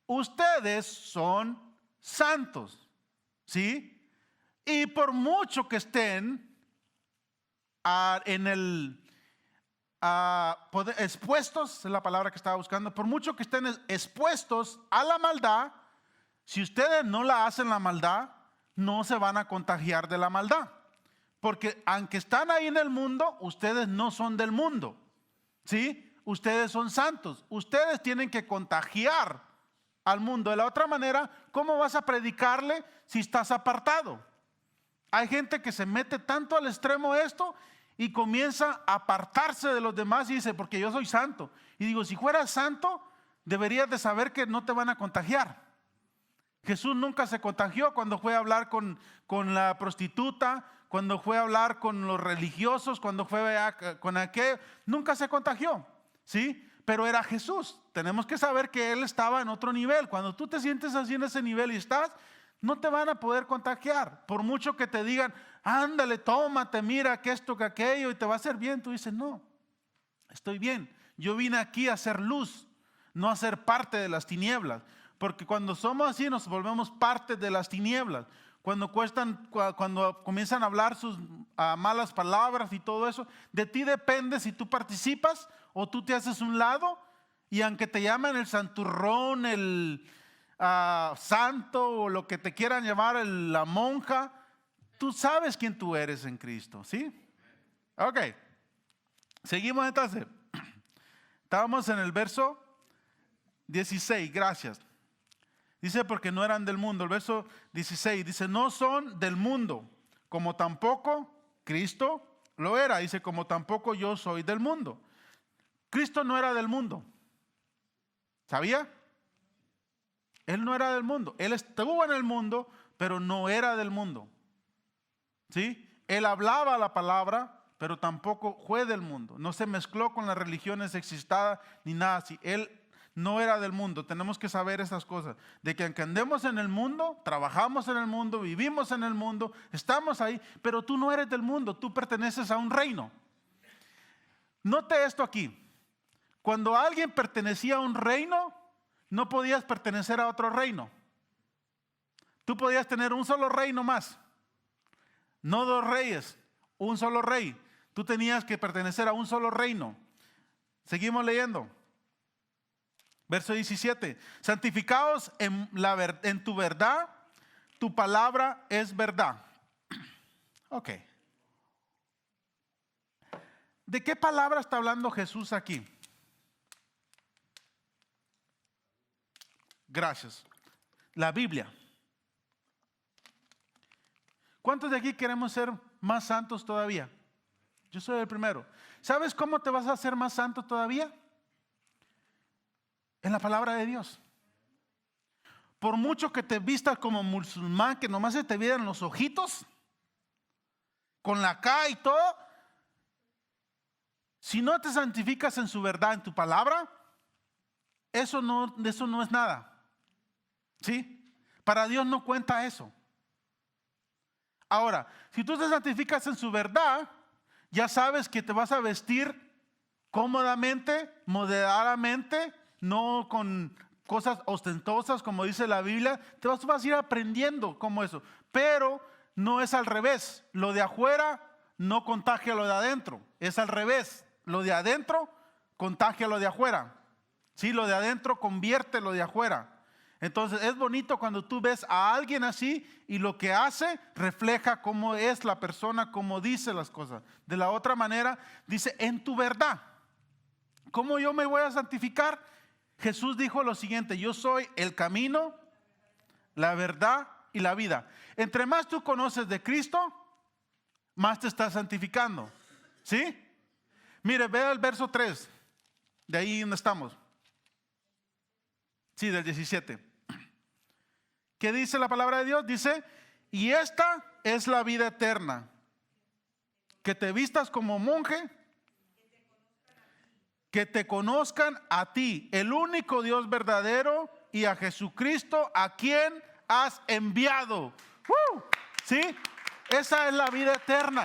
Ustedes son santos, ¿sí? Y por mucho que estén expuestos, es la palabra que estaba buscando, por mucho que estén expuestos a la maldad, si ustedes no la hacen la maldad, no se van a contagiar de la maldad. Porque aunque están ahí en el mundo, ustedes no son del mundo, ¿sí? Ustedes son santos. Ustedes tienen que contagiar al mundo. De la otra manera, ¿cómo vas a predicarle si estás apartado? Hay gente que se mete tanto al extremo esto y comienza a apartarse de los demás y dice, porque yo soy santo. Y digo, si fueras santo, deberías de saber que no te van a contagiar. Jesús nunca se contagió cuando fue a hablar con la prostituta, cuando fue a hablar con los religiosos, cuando fue con aquel, nunca se contagió, ¿sí? Pero era Jesús. Tenemos que saber que Él estaba en otro nivel. Cuando tú te sientes así en ese nivel y estás, no te van a poder contagiar. Por mucho que te digan, ándale, tómate, mira que esto, que aquello, y te va a hacer bien. Tú dices, no, estoy bien. Yo vine aquí a hacer luz, no a ser parte de las tinieblas. Porque cuando somos así nos volvemos parte de las tinieblas. Cuando comienzan a hablar sus malas palabras y todo eso, de ti depende si tú participas o tú te haces un lado. Y aunque te llamen el santurrón, el santo o lo que te quieran llamar, la monja, tú sabes quién tú eres en Cristo, ¿sí? Ok, seguimos entonces. Estábamos en el verso 16, gracias. Dice, porque no eran del mundo. El verso 16 dice, no son del mundo, como tampoco Cristo lo era. Dice, como tampoco yo soy del mundo. Cristo no era del mundo. ¿Sabía? Él no era del mundo. Él estuvo en el mundo, pero no era del mundo. ¿Sí? Él hablaba la palabra, pero tampoco fue del mundo. No se mezcló con las religiones existadas ni nada así. Él no era del mundo. Tenemos que saber esas cosas. De que aunque andemos en el mundo, trabajamos en el mundo, vivimos en el mundo, estamos ahí, pero tú no eres del mundo. Tú perteneces a un reino. Note esto aquí. Cuando alguien pertenecía a un reino, no podías pertenecer a otro reino. Tú podías tener un solo reino más. No dos reyes, un solo rey. Tú tenías que pertenecer a un solo reino. Seguimos leyendo. Verso 17. Santificaos en tu verdad, tu palabra es verdad. Ok. ¿De qué palabra está hablando Jesús aquí? Gracias. La Biblia. ¿Cuántos de aquí queremos ser más santos todavía? Yo soy el primero. ¿Sabes cómo te vas a hacer más santo todavía? En la palabra de Dios. Por mucho que te vistas como musulmán, que nomás se te vieran los ojitos, con la cara y todo, si no te santificas en su verdad, en tu palabra, eso no es nada. ¿Sí? Para Dios no cuenta eso. Ahora, si tú te santificas en su verdad, ya sabes que te vas a vestir cómodamente, moderadamente, no con cosas ostentosas como dice la Biblia. Te vas a ir aprendiendo como eso. Pero no es al revés. Lo de afuera no contagia lo de adentro. Es al revés. Lo de adentro contagia lo de afuera. Sí, lo de adentro convierte lo de afuera. Entonces es bonito cuando tú ves a alguien así y lo que hace refleja cómo es la persona, cómo dice las cosas. De la otra manera dice, en tu verdad. ¿Cómo yo me voy a santificar? Jesús dijo lo siguiente, yo soy el camino, la verdad y la vida. Entre más tú conoces de Cristo, más te estás santificando. ¿Sí? Mire, vea el verso 3, de ahí donde estamos. Sí, del 17. ¿Qué dice la palabra de Dios? Dice, y esta es la vida eterna, que te vistas como monje, que te conozcan a ti, el único Dios verdadero, y a Jesucristo, a quien has enviado. ¿Sí? Esa es la vida eterna.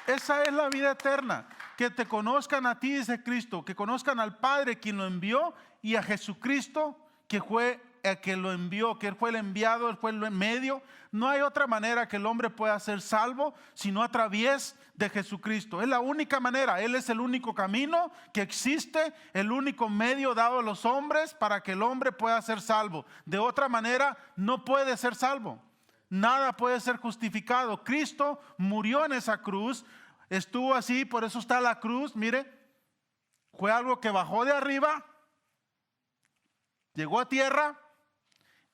Esa es la vida eterna. Que te conozcan a ti, dice Cristo, que conozcan al Padre quien lo envió y a Jesucristo que fue el que lo envió, que Él fue el enviado, Él fue el medio. No hay otra manera que el hombre pueda ser salvo sino a través de Jesucristo. Es la única manera. Él es el único camino que existe, el único medio dado a los hombres para que el hombre pueda ser salvo. De otra manera no puede ser salvo. Nada puede ser justificado. Cristo murió en esa cruz, estuvo así, por eso está la cruz. Mire, fue algo que bajó de arriba, llegó a tierra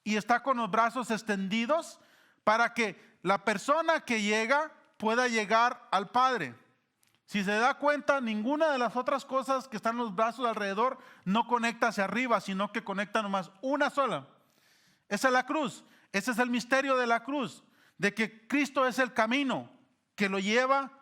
y está con los brazos extendidos para que la persona que llega pueda llegar al Padre. Si se da cuenta, ninguna de las otras cosas que están en los brazos alrededor no conecta hacia arriba, sino que conecta nomás una sola. Esa es la cruz. Ese es el misterio de la cruz, de que Cristo es el camino que lo lleva,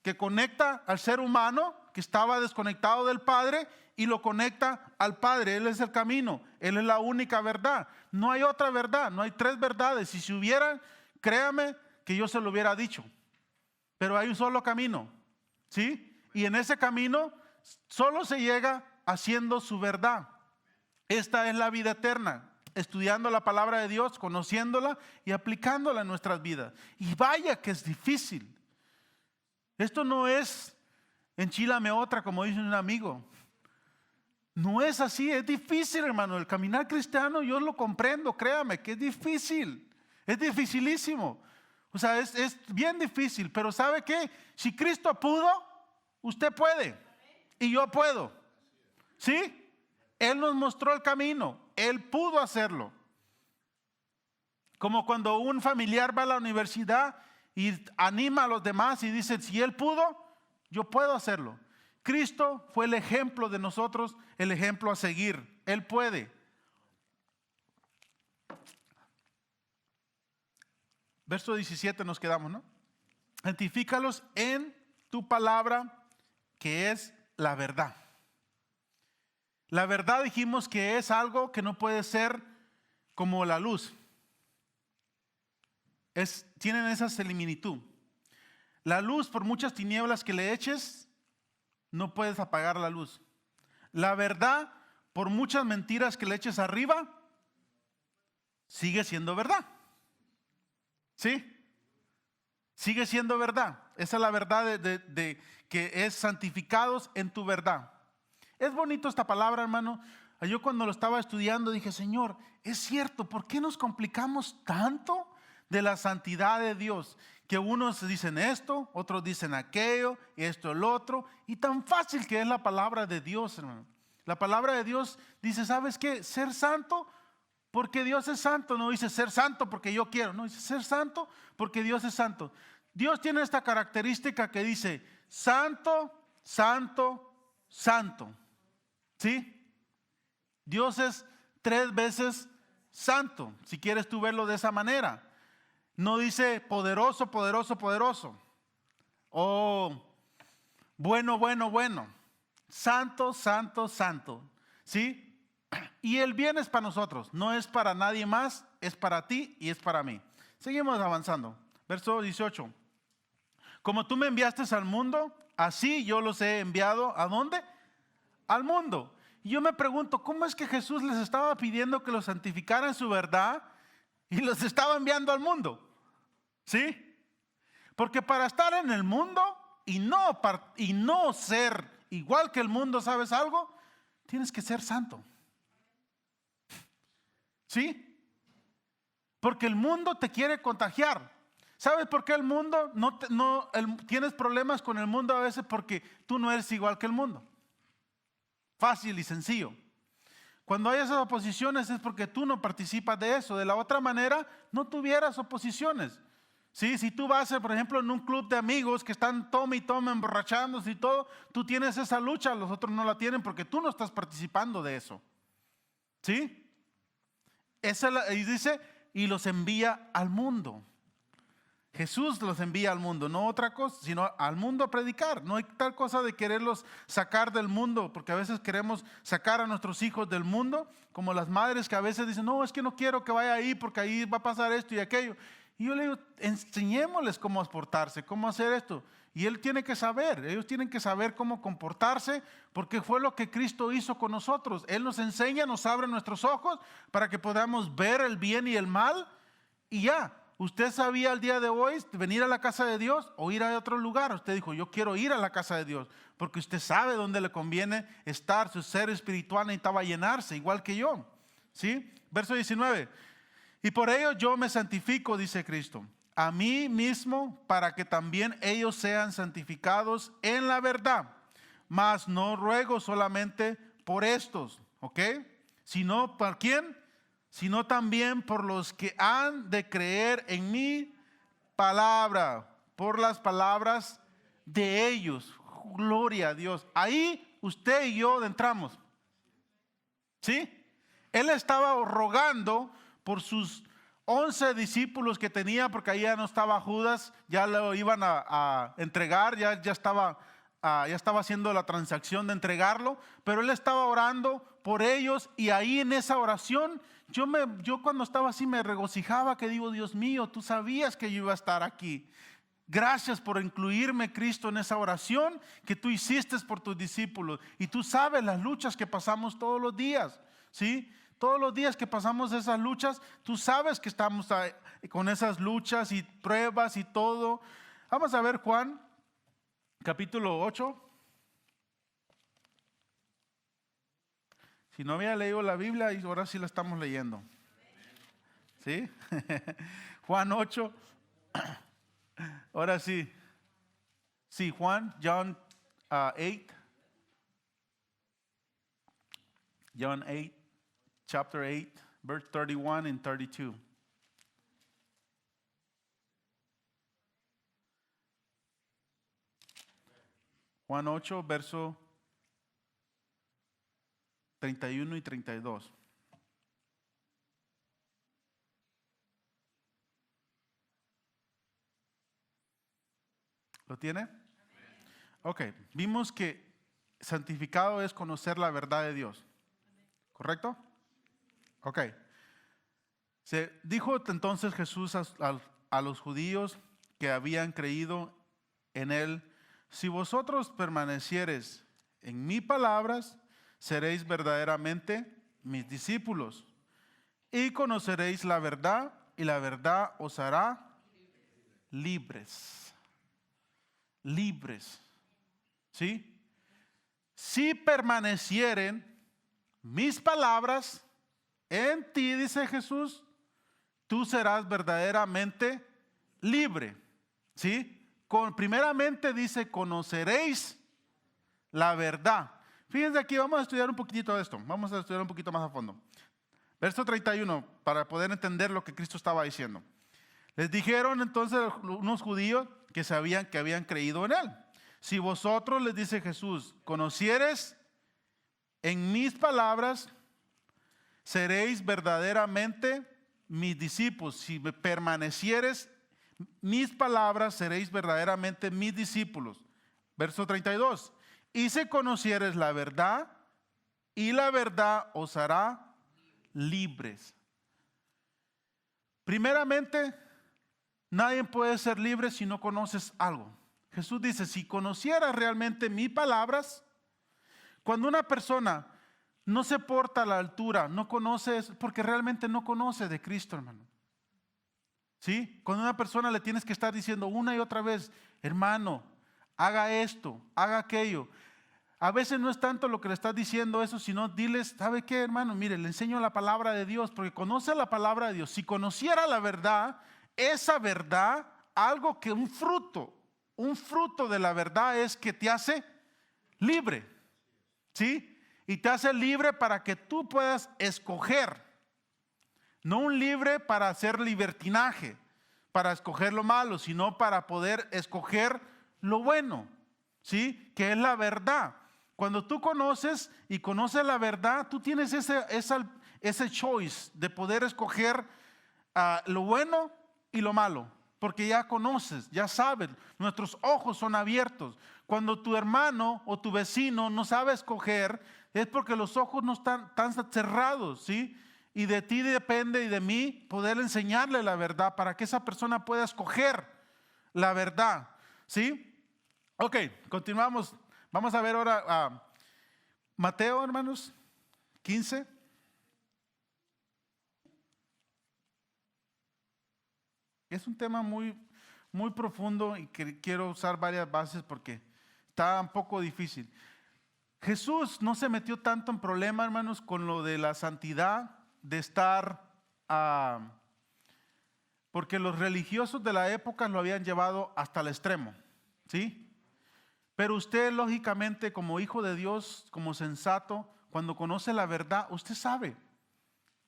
que conecta al ser humano que estaba desconectado del Padre y lo conecta al Padre. Él es el camino, Él es la única verdad. No hay otra verdad, no hay tres verdades. Y si hubieran, créame que yo se lo hubiera dicho. Pero hay un solo camino, ¿sí? Y en ese camino solo se llega haciendo su verdad. Esta es la vida eterna. Estudiando la palabra de Dios, conociéndola y aplicándola en nuestras vidas. Y vaya que es difícil. Esto no es enchilame otra, como dice un amigo. No es así, es difícil, hermano. El caminar cristiano yo lo comprendo, créame que es difícil. Es dificilísimo. O sea, es bien difícil. Pero ¿sabe qué? Si Cristo pudo, usted puede. Y yo puedo. ¿Sí? Él nos mostró el camino. Él pudo hacerlo. Como cuando un familiar va a la universidad y anima a los demás y dice, si él pudo, yo puedo hacerlo. Cristo fue el ejemplo de nosotros, el ejemplo a seguir. Él puede. Verso 17 nos quedamos, ¿no? Santifícalos en tu palabra, que es la verdad. La verdad dijimos que es algo que no puede ser como la luz. Tienen esa similitud. La luz, por muchas tinieblas que le eches, no puedes apagar la luz. La verdad, por muchas mentiras que le eches arriba, sigue siendo verdad. ¿Sí? Sigue siendo verdad. Esa es la verdad de que es santificados en tu verdad. Es bonito esta palabra, hermano. Yo cuando lo estaba estudiando dije, Señor, es cierto, ¿por qué nos complicamos tanto de la santidad de Dios? Que unos dicen esto, otros dicen aquello, y esto el otro, y tan fácil que es la palabra de Dios, hermano. La palabra de Dios dice, ¿sabes qué? Ser santo porque Dios es santo. No dice ser santo porque yo quiero, no, dice ser santo porque Dios es santo. Dios tiene esta característica que dice, santo, santo, santo. ¿Sí? Dios es 3 veces santo, si quieres tú verlo de esa manera. No dice poderoso, poderoso, poderoso. O bueno, bueno, bueno. Santo, santo, santo. ¿Sí? Y el bien es para nosotros, no es para nadie más, es para ti y es para mí. Seguimos avanzando. Verso 18. Como tú me enviaste al mundo, así yo los he enviado. ¿A dónde? Al mundo. Y yo me pregunto, ¿cómo es que Jesús les estaba pidiendo que los santificaran en su verdad y los estaba enviando al mundo? ¿Sí? Porque para estar en el mundo y no ser igual que el mundo, ¿sabes algo? Tienes que ser santo. ¿Sí? Porque el mundo te quiere contagiar. ¿Sabes por qué el mundo tienes problemas con el mundo a veces? Porque tú no eres igual que el mundo. Fácil y sencillo. Cuando hay esas oposiciones es porque tú no participas de eso. De la otra manera, no tuvieras oposiciones. ¿Sí? Si tú vas, por ejemplo, en un club de amigos que están tome y tome, emborrachándose y todo, tú tienes esa lucha, los otros no la tienen porque tú no estás participando de eso. ¿Sí? Y dice, y los envía al mundo. Jesús los envía al mundo, no otra cosa, sino al mundo a predicar. No hay tal cosa de quererlos sacar del mundo, porque a veces queremos sacar a nuestros hijos del mundo, como las madres que a veces dicen, no, es que no quiero que vaya ahí porque ahí va a pasar esto y aquello. Y yo le digo, enseñémosles cómo portarse, cómo hacer esto. Y él tiene que saber, ellos tienen que saber cómo comportarse, porque fue lo que Cristo hizo con nosotros. Él nos enseña, nos abre nuestros ojos para que podamos ver el bien y el mal. Y ya, usted sabía el día de hoy venir a la casa de Dios o ir a otro lugar. Usted dijo, yo quiero ir a la casa de Dios, porque usted sabe dónde le conviene estar. Su ser espiritual necesitaba llenarse, igual que yo. ¿Sí? Verso 19. Y por ello yo me santifico, dice Cristo, a mí mismo, para que también ellos sean santificados en la verdad. Mas no ruego solamente por estos, ¿ok? Sino, ¿por quién? Sino también por los que han de creer en mi palabra, por las palabras de ellos. Gloria a Dios. Ahí usted y yo entramos. ¿Sí? Él estaba rogando por sus 11 discípulos que tenía, porque ahí ya no estaba Judas, ya lo iban a entregar, ya estaba haciendo la transacción de entregarlo, pero él estaba orando por ellos, y ahí en esa oración, yo cuando estaba así me regocijaba, que digo, Dios mío, tú sabías que yo iba a estar aquí. Gracias por incluirme, Cristo, en esa oración que tú hiciste por tus discípulos, y tú sabes las luchas que pasamos todos los días, ¿sí? Todos los días que pasamos esas luchas, tú sabes que estamos con esas luchas y pruebas y todo. Vamos a ver Juan, capítulo 8. Si no había leído la Biblia, y ahora sí la estamos leyendo. ¿Sí? Juan 8. Ahora sí. Sí, John 8. John 8. Chapter 8, verse 31 and 32. Juan 8, verso 31 y 32. ¿Lo tiene? Ok, vimos que santificado es conocer la verdad de Dios. ¿Correcto? Ok. Se dijo entonces Jesús a los judíos que habían creído en él: si vosotros permaneciereis en mis palabras, seréis verdaderamente mis discípulos, y conoceréis la verdad, y la verdad os hará libres. Libres. ¿Sí? Si permanecieren mis palabras en ti, dice Jesús, tú serás verdaderamente libre. ¿Sí? Primeramente dice, conoceréis la verdad. Fíjense aquí, vamos a estudiar un poquitito de esto. Vamos a estudiar un poquito más a fondo. Verso 31, para poder entender lo que Cristo estaba diciendo. Les dijeron entonces unos judíos que sabían que habían creído en él: si vosotros, les dice Jesús, conocieres en mis palabras, seréis verdaderamente mis discípulos. Si permanecieres mis palabras, seréis verdaderamente mis discípulos. Verso 32. Y si conocieres la verdad, y la verdad os hará libres. Primeramente, nadie puede ser libre si no conoces algo. Jesús dice, si conocieras realmente mis palabras, cuando una persona no se porta a la altura, no conoce, porque realmente no conoce de Cristo, hermano. ¿Sí? Cuando a una persona le tienes que estar diciendo una y otra vez, hermano, haga esto, haga aquello. A veces no es tanto lo que le estás diciendo eso, sino diles, ¿sabe qué, hermano? Mire, le enseño la palabra de Dios, porque conoce la palabra de Dios. Si conociera la verdad, esa verdad, algo que un fruto de la verdad es que te hace libre. ¿Sí? Y te hace libre para que tú puedas escoger. No un libre para hacer libertinaje, para escoger lo malo, sino para poder escoger lo bueno. ¿Sí? Que es la verdad. Cuando tú conoces y conoces la verdad, tú tienes ese choice de poder escoger lo bueno y lo malo. porque ya conoces, ya sabes, nuestros ojos son abiertos. Cuando tu hermano o tu vecino no sabe escoger, es porque los ojos no están cerrados, ¿sí? Y de ti depende y de mí poder enseñarle la verdad para que esa persona pueda escoger la verdad, ¿sí? Ok, continuamos. Vamos a ver ahora a Mateo, hermanos, 15. Es un tema muy, muy profundo y que quiero usar varias bases porque está un poco difícil. Jesús no se metió tanto en problema, hermanos, con lo de la santidad, de estar, porque los religiosos de la época lo habían llevado hasta el extremo, ¿sí? Pero usted, lógicamente, como hijo de Dios, como sensato, cuando conoce la verdad, usted sabe.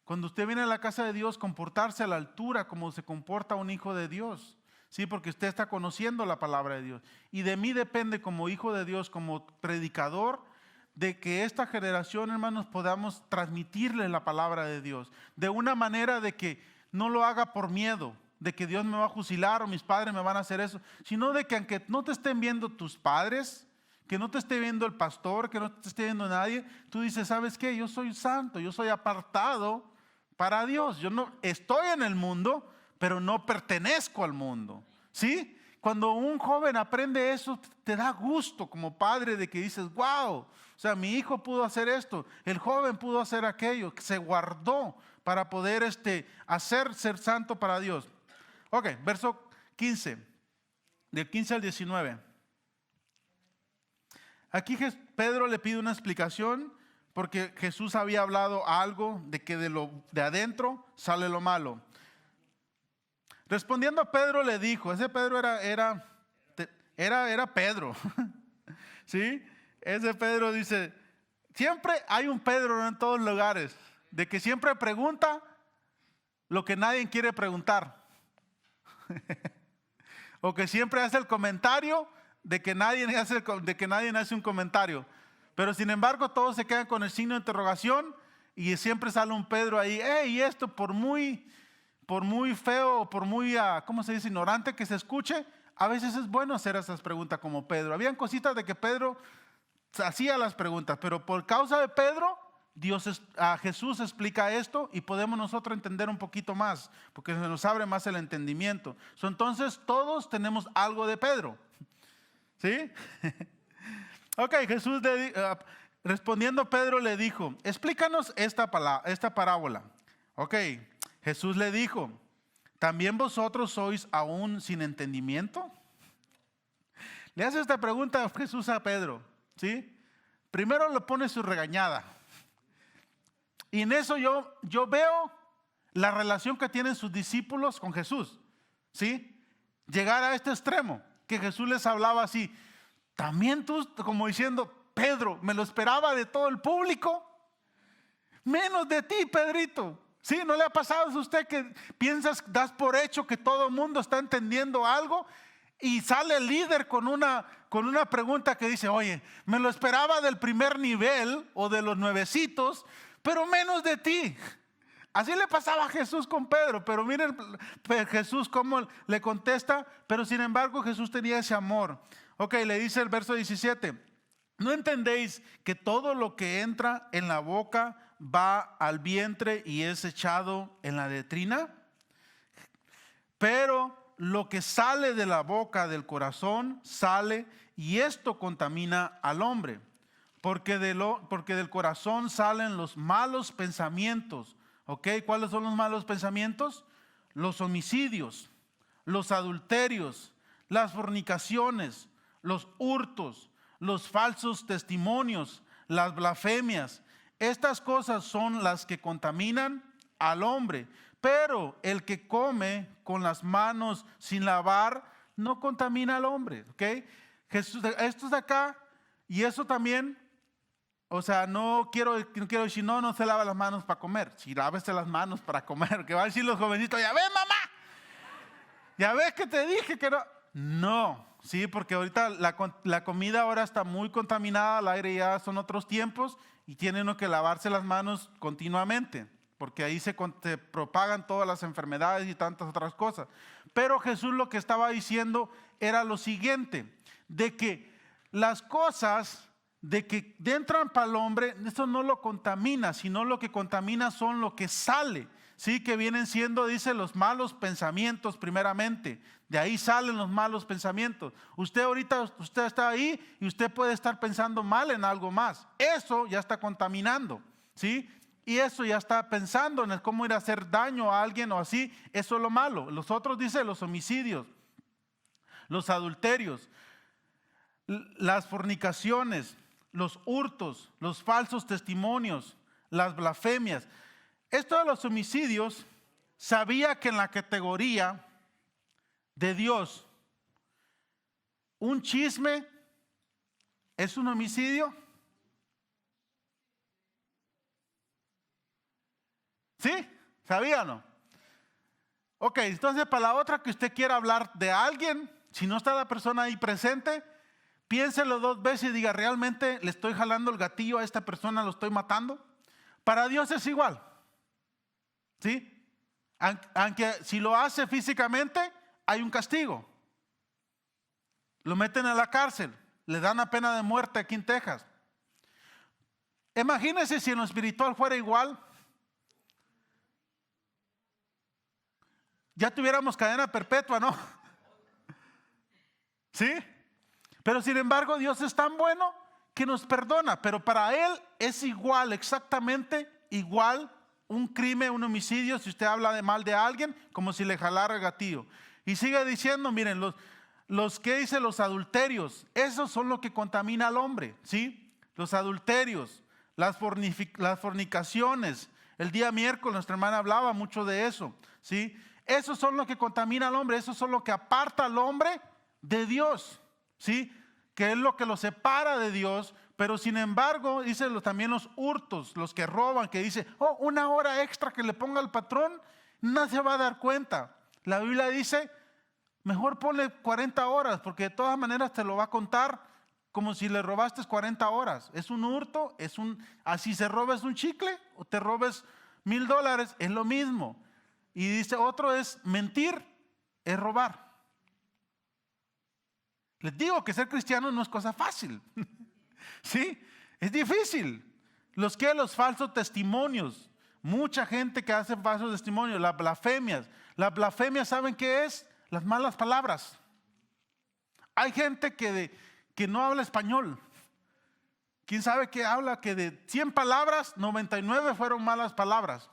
Cuando usted viene a la casa de Dios, comportarse a la altura como se comporta un hijo de Dios. Sí, porque usted está conociendo la palabra de Dios. Y de mí depende como hijo de Dios, como predicador, de que esta generación, hermanos, podamos transmitirle la palabra de Dios. De una manera de que no lo haga por miedo, de que Dios me va a fusilar o mis padres me van a hacer eso. Sino de que aunque no te estén viendo tus padres, que no te esté viendo el pastor, que no te esté viendo nadie, tú dices, ¿sabes qué? Yo soy santo, yo soy apartado para Dios. Yo no estoy en el mundo, pero no pertenezco al mundo. ¿Sí? Cuando un joven aprende eso, te da gusto como padre de que dices, wow, o sea, mi hijo pudo hacer esto, el joven pudo hacer aquello, se guardó para poder ser santo para Dios. Ok, verso 15, del 15 al 19. Aquí Pedro le pide una explicación porque Jesús había hablado algo de que de adentro sale lo malo. Respondiendo a Pedro le dijo, ese Pedro era Pedro, ¿sí? Ese Pedro dice, siempre hay un Pedro en todos lugares, de que siempre pregunta lo que nadie quiere preguntar. O que siempre hace el comentario de que nadie hace un comentario. Pero sin embargo todos se quedan con el signo de interrogación y siempre sale un Pedro ahí, y esto por muy feo o por muy, ¿cómo se dice?, ignorante que se escuche, a veces es bueno hacer esas preguntas como Pedro. Habían cositas de que Pedro hacía las preguntas, pero por causa de Pedro, Jesús explica esto y podemos nosotros entender un poquito más, porque se nos abre más el entendimiento. Entonces todos tenemos algo de Pedro, ¿sí? Ok, Jesús respondiendo Pedro le dijo, explícanos esta parábola. Ok, Jesús le dijo, ¿también vosotros sois aún sin entendimiento? Le hace esta pregunta Jesús a Pedro, ¿sí? Primero le pone su regañada. Y en eso yo veo la relación que tienen sus discípulos con Jesús, ¿sí? Llegar a este extremo, que Jesús les hablaba así, también tú, como diciendo, Pedro, me lo esperaba de todo el público, menos de ti, Pedrito. ¿Sí? ¿No le ha pasado a usted que das por hecho que todo el mundo está entendiendo algo y sale el líder con una pregunta que dice, oye, me lo esperaba del primer nivel o de los nuevecitos, pero menos de ti? Así le pasaba a Jesús con Pedro, pero miren Jesús cómo le contesta, pero sin embargo Jesús tenía ese amor. Ok, le dice el verso 17, ¿no entendéis que todo lo que entra en la boca va al vientre y es echado en la letrina? Pero lo que sale de la boca del corazón sale, y esto contamina al hombre, porque del corazón salen los malos pensamientos. ¿Ok? ¿Cuáles son los malos pensamientos? Los homicidios, los adulterios, las fornicaciones, los hurtos, los falsos testimonios, las blasfemias. Estas cosas son las que contaminan al hombre, pero el que come con las manos sin lavar no contamina al hombre. ¿Ok? Jesús, esto es de acá y eso también. O sea, no quiero decir, no se lava las manos para comer. Si lávese las manos para comer, que va a decir los jovencitos, ya ves, mamá, ya ves que te dije que no. No, sí, porque ahorita la comida ahora está muy contaminada, el aire ya son otros tiempos y tiene uno que lavarse las manos continuamente, porque ahí se propagan todas las enfermedades y tantas otras cosas. Pero Jesús lo que estaba diciendo era lo siguiente, de que las cosas de que entran para el hombre, eso no lo contamina, sino lo que contamina son lo que sale, ¿sí? Que vienen siendo, dice, los malos pensamientos primeramente. De ahí salen los malos pensamientos. Usted ahorita, usted está ahí y usted puede estar pensando mal en algo más. Eso ya está contaminando, ¿sí? Y eso ya está pensando en cómo ir a hacer daño a alguien o así. Eso es lo malo. Los otros, dice, los homicidios, los adulterios, las fornicaciones, los hurtos, los falsos testimonios, las blasfemias. Esto de los homicidios, sabía que en la categoría de Dios, un chisme es un homicidio. ¿Sí? ¿Sabía o no? Ok, entonces para la otra que usted quiera hablar de alguien, si no está la persona ahí presente, piénselo 2 veces y diga, ¿realmente le estoy jalando el gatillo a esta persona, lo estoy matando? Para Dios es igual, ¿sí? Aunque si lo hace físicamente, hay un castigo. Lo meten a la cárcel, le dan la pena de muerte aquí en Texas. Imagínense si en lo espiritual fuera igual. Ya tuviéramos cadena perpetua, ¿no? ¿Sí? Pero sin embargo Dios es tan bueno que nos perdona, pero para Él es igual, exactamente igual un crimen, un homicidio, si usted habla de mal de alguien, como si le jalara el gatillo. Y sigue diciendo, miren, los que dice los adulterios, esos son lo que contamina al hombre, ¿sí? Los adulterios, las fornicaciones. El día miércoles nuestra hermana hablaba mucho de eso, ¿sí? Esos son lo que contamina al hombre, esos son lo que aparta al hombre de Dios, ¿sí? Que es lo que lo separa de Dios. Pero sin embargo, dice también los hurtos, los que roban, que dice, oh, 1 hora extra que le ponga al patrón, no se va a dar cuenta. La Biblia dice, mejor ponle 40 horas, porque de todas maneras te lo va a contar como si le robaste 40 horas. Es un hurto, así se robes un chicle o te robes $1,000, es lo mismo. Y dice otro es mentir, es robar. Les digo que ser cristiano no es cosa fácil. Sí, es difícil. Los falsos testimonios, mucha gente que hace falsos testimonios, las blasfemias. Las blasfemias, ¿saben qué es? Las malas palabras. Hay gente que no habla español. ¿Quién sabe qué habla? Que de 100 palabras, 99 fueron malas palabras.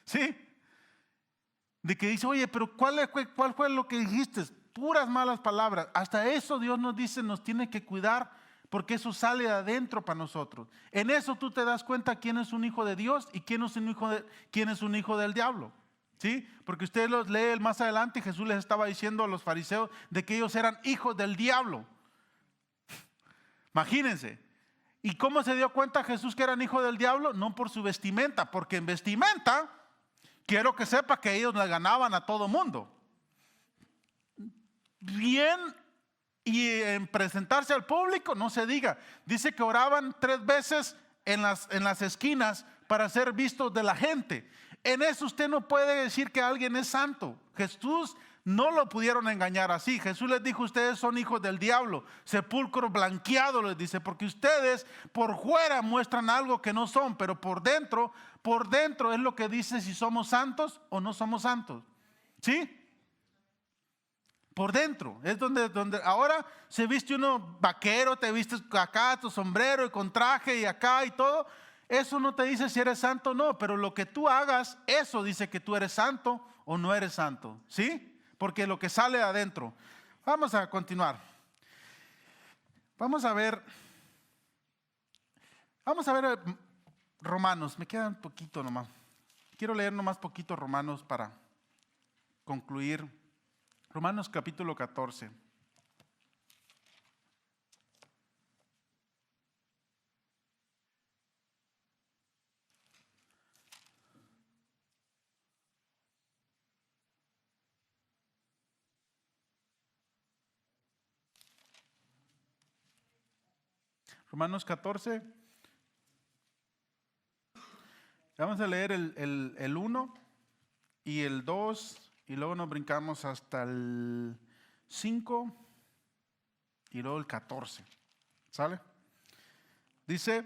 ¿Sí? De que dice, oye, pero ¿cuál fue lo que dijiste? Puras malas palabras. Hasta eso Dios nos dice, nos tiene que cuidar, porque eso sale de adentro para nosotros. En eso tú te das cuenta quién es un hijo de Dios y quién es un hijo del diablo. ¿Sí? Porque usted los lee más adelante y Jesús les estaba diciendo a los fariseos de que ellos eran hijos del diablo. Imagínense. ¿Y cómo se dio cuenta Jesús que eran hijos del diablo? No por su vestimenta, porque en vestimenta, quiero que sepa que ellos le ganaban a todo mundo. Bien, y en presentarse al público, no se diga. Dice que oraban 3 veces en las esquinas para ser vistos de la gente. En eso usted no puede decir que alguien es santo. Jesús no lo pudieron engañar así. Jesús les dijo, ustedes son hijos del diablo, sepulcro blanqueado, les dice, porque ustedes por fuera muestran algo que no son, pero por dentro es lo que dice si somos santos o no somos santos. ¿Sí? Por dentro, es donde ahora se viste uno vaquero, te vistes acá, tu sombrero y con traje y acá y todo. Eso no te dice si eres santo o no, pero lo que tú hagas, eso dice que tú eres santo o no eres santo, ¿sí? Porque lo que sale de adentro. Vamos a continuar. Vamos a ver Romanos, me queda un poquito nomás. Quiero leer nomás poquito Romanos para concluir. Romanos capítulo 14. Romanos 14. Vamos a leer el 1 y el 2 y luego nos brincamos hasta el 5 y luego el 14. ¿Sale? Dice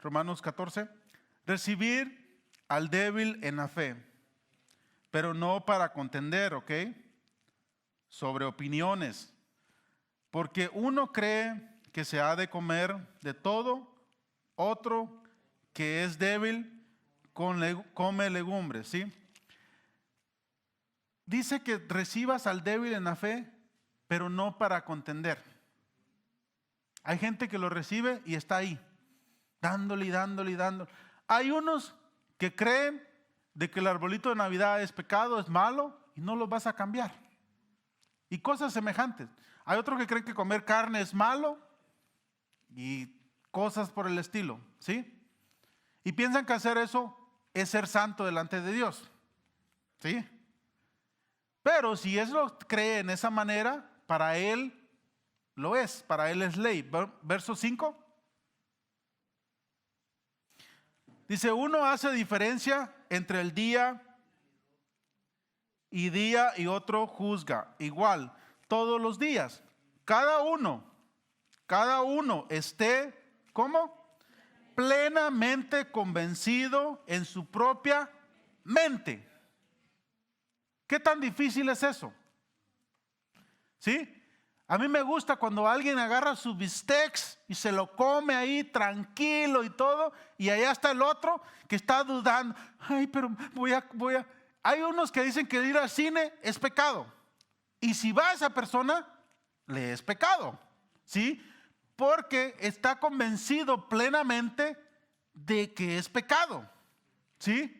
Romanos 14, recibir al débil en la fe, pero no para contender, ¿ok? Sobre opiniones, porque uno cree que se ha de comer de todo, otro que es débil come legumbres, ¿sí? Dice que recibas al débil en la fe, pero no para contender. Hay gente que lo recibe y está ahí, dándole y dándole y dándole. Hay unos que creen de que el arbolito de Navidad es pecado, es malo, y no lo vas a cambiar. Y cosas semejantes. Hay otros que creen que comer carne es malo y cosas por el estilo, ¿sí? Y piensan que hacer eso es ser santo delante de Dios, ¿sí? Pero si él lo cree en esa manera, para él lo es, para él es ley. Verso 5. Dice, uno hace diferencia entre el día y otro juzga. Igual, todos los días. Cada uno esté, ¿cómo? Plenamente convencido en su propia mente. ¿Qué tan difícil es eso? ¿Sí? A mí me gusta cuando alguien agarra su bistecs y se lo come ahí tranquilo y todo, y allá está el otro que está dudando. Ay, pero voy a. Hay unos que dicen que ir al cine es pecado. Y si va esa persona, le es pecado. ¿Sí? Porque está convencido plenamente de que es pecado. ¿Sí?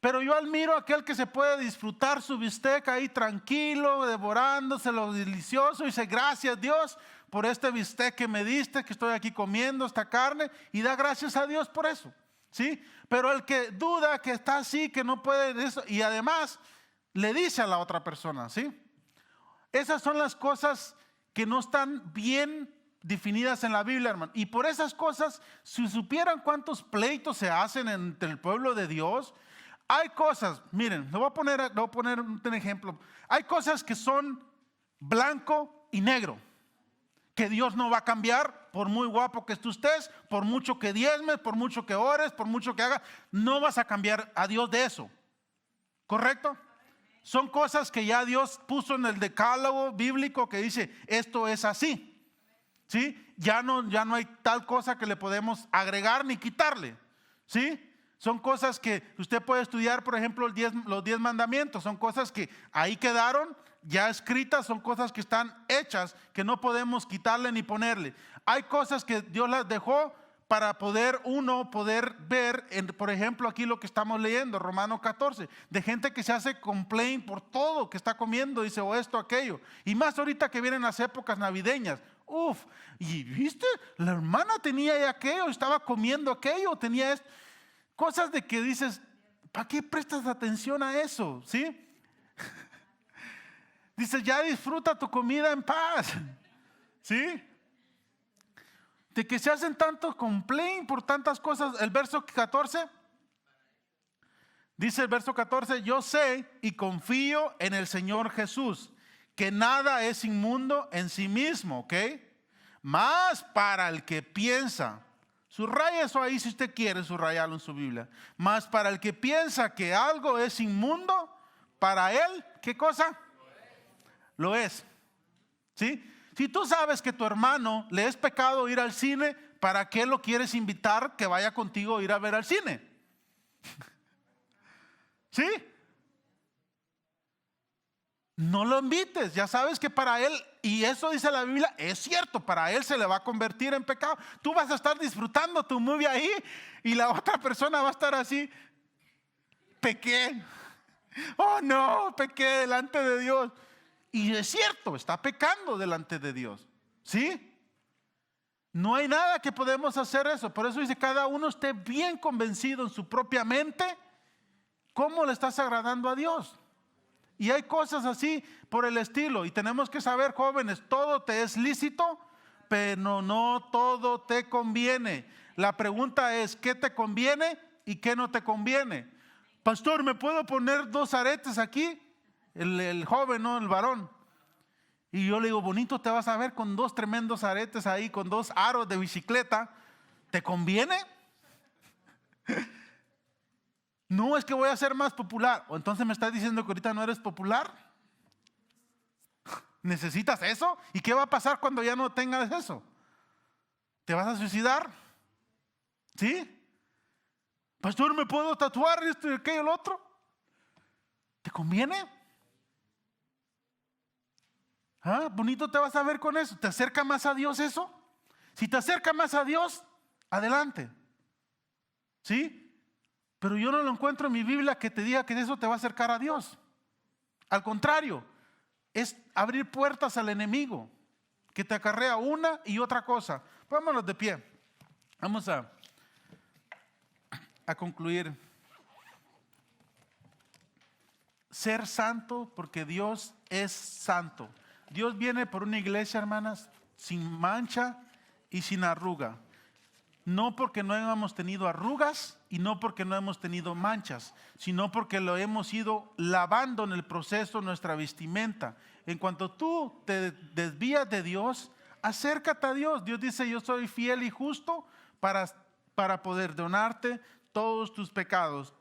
Pero yo admiro a aquel que se puede disfrutar su bistec ahí tranquilo, devorándose lo delicioso, y dice, gracias Dios por este bistec que me diste, que estoy aquí comiendo esta carne, y da gracias a Dios por eso, ¿sí? Pero el que duda, que está así, que no puede eso, y además le dice a la otra persona, ¿sí? Esas son las cosas que no están bien definidas en la Biblia, hermano. Y por esas cosas, si supieran cuántos pleitos se hacen entre el pueblo de Dios. Hay cosas, miren, le voy a poner un ejemplo. Hay cosas que son blanco y negro, que Dios no va a cambiar por muy guapo que tú estés, por mucho que diezmes, por mucho que ores, por mucho que hagas. No vas a cambiar a Dios de eso. ¿Correcto? Son cosas que ya Dios puso en el decálogo bíblico que dice, esto es así. ¿Sí? Ya no hay tal cosa que le podemos agregar ni quitarle. ¿Sí? Son cosas que usted puede estudiar, por ejemplo, los 10 mandamientos. Son cosas que ahí quedaron, ya escritas, son cosas que están hechas, que no podemos quitarle ni ponerle. Hay cosas que Dios las dejó para poder ver, por ejemplo, aquí lo que estamos leyendo, Romanos 14, de gente que se hace complaint por todo que está comiendo, dice, o esto, aquello. Y más ahorita que vienen las épocas navideñas. Uf, y viste, la hermana tenía ya aquello, estaba comiendo aquello, tenía esto. Cosas de que dices, ¿para qué prestas atención a eso? ¿Sí? Dices, ya disfruta tu comida en paz. ¿Sí? De que se hacen tanto complaint por tantas cosas. El verso 14, dice el verso 14, yo sé y confío en el Señor Jesús, que nada es inmundo en sí mismo, ¿ok? Más para el que piensa. Subraya eso ahí si usted quiere subrayarlo en su Biblia. Mas para el que piensa que algo es inmundo, para él, ¿qué cosa? Lo es. ¿Sí? Si tú sabes que tu hermano le es pecado ir al cine, ¿para qué lo quieres invitar que vaya contigo a ir a ver al cine? ¿Sí? No lo invites, ya sabes que para él, y eso dice la Biblia, es cierto, para él se le va a convertir en pecado. Tú vas a estar disfrutando tu movie ahí y la otra persona va a estar así, pequé, oh no, pequé delante de Dios. Y es cierto, está pecando delante de Dios, ¿sí? No hay nada que podemos hacer eso, por eso dice, cada uno esté bien convencido en su propia mente, ¿cómo le estás agradando a Dios? Y hay cosas así por el estilo. Y tenemos que saber, jóvenes, todo te es lícito, pero no todo te conviene. La pregunta es, ¿qué te conviene y qué no te conviene? Pastor, ¿me puedo poner 2 aretes aquí? el joven, ¿no? El varón. Y yo le digo, bonito te vas a ver con 2 tremendos aretes ahí, con 2 aros de bicicleta. ¿Te conviene? No, es que voy a ser más popular. ¿O entonces me estás diciendo que ahorita no eres popular? ¿Necesitas eso? ¿Y qué va a pasar cuando ya no tengas eso? ¿Te vas a suicidar? ¿Sí? Pastor, ¿me puedo tatuar esto y aquello y el otro? ¿Te conviene? ¿Ah? Bonito te vas a ver con eso. ¿Te acerca más a Dios eso? Si te acerca más a Dios, adelante. ¿Sí? Pero yo no lo encuentro en mi Biblia que te diga que eso te va a acercar a Dios. Al contrario, es abrir puertas al enemigo que te acarrea una y otra cosa. Vámonos de pie. Vamos a concluir. Ser santo porque Dios es santo. Dios viene por una iglesia, hermanas, sin mancha y sin arruga. No porque no hemos tenido arrugas y no porque no hemos tenido manchas, sino porque lo hemos ido lavando en el proceso nuestra vestimenta. En cuanto tú te desvías de Dios, acércate a Dios. Dios dice, yo soy fiel y justo para poder perdonarte todos tus pecados.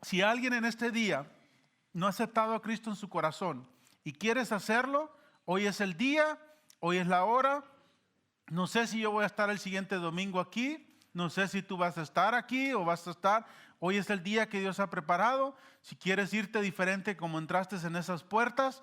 Si alguien en este día no ha aceptado a Cristo en su corazón y quieres hacerlo, hoy es el día, hoy es la hora. No sé si yo voy a estar el siguiente domingo aquí, no sé si tú vas a estar aquí o vas a estar. Hoy es el día que Dios ha preparado. Si quieres irte diferente como entraste en esas puertas,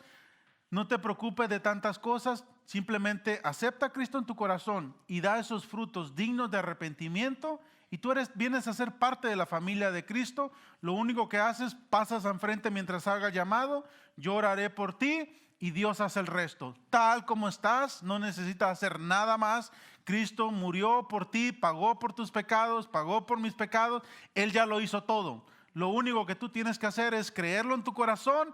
no te preocupes de tantas cosas, simplemente acepta a Cristo en tu corazón y da esos frutos dignos de arrepentimiento. Y tú vienes a ser parte de la familia de Cristo. Lo único que haces, pasas enfrente mientras haga llamado, yo oraré por ti y Dios hace el resto. Tal como estás, no necesitas hacer nada más. Cristo murió por ti, pagó por tus pecados, pagó por mis pecados. Él ya lo hizo todo. Lo único que tú tienes que hacer es creerlo en tu corazón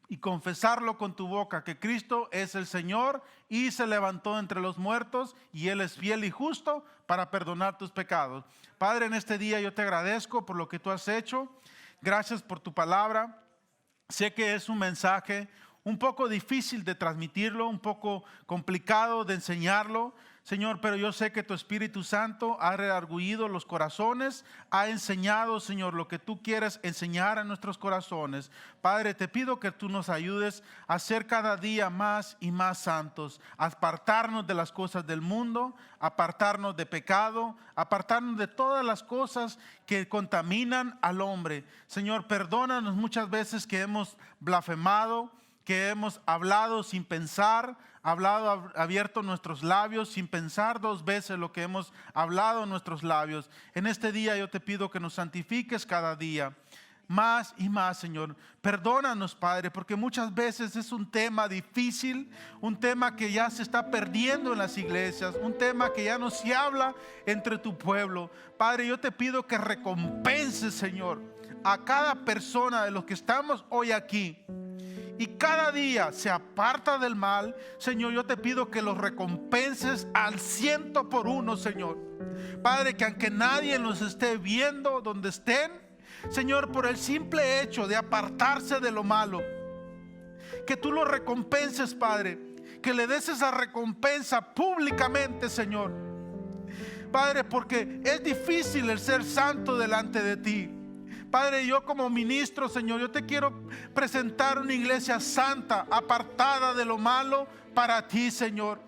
y confesarlo con tu boca, que Cristo es el Señor y se levantó entre los muertos y Él es fiel y justo para perdonar tus pecados. Padre, en este día yo te agradezco por lo que tú has hecho. Gracias por tu palabra. Sé que es un mensaje un poco difícil de transmitirlo, un poco complicado de enseñarlo, Señor, pero yo sé que tu Espíritu Santo ha redarguido los corazones, ha enseñado, Señor, lo que tú quieres enseñar a nuestros corazones. Padre, te pido que tú nos ayudes a ser cada día más y más santos, a apartarnos de las cosas del mundo, apartarnos de pecado, apartarnos de todas las cosas que contaminan al hombre. Señor, perdónanos muchas veces que hemos blasfemado, que hemos hablado sin pensar, abierto nuestros labios sin pensar 2 veces lo que hemos hablado en nuestros labios. En este día yo te pido que nos santifiques cada día más y más, Señor. Perdónanos, Padre, porque muchas veces es un tema difícil, un tema que ya se está perdiendo en las iglesias, un tema que ya no se habla entre tu pueblo. Padre, yo te pido que recompenses, Señor, a cada persona de los que estamos hoy aquí. Y cada día se aparta del mal, Señor, yo te pido que los recompenses al 100 por 1, Señor. Padre, que aunque nadie nos esté viendo donde estén, Señor, por el simple hecho de apartarse de lo malo, que tú los recompenses, Padre, que le des esa recompensa públicamente, Señor. Padre, porque es difícil el ser santo delante de ti. Padre, yo como ministro, Señor, yo te quiero presentar una iglesia santa, apartada de lo malo para ti, Señor.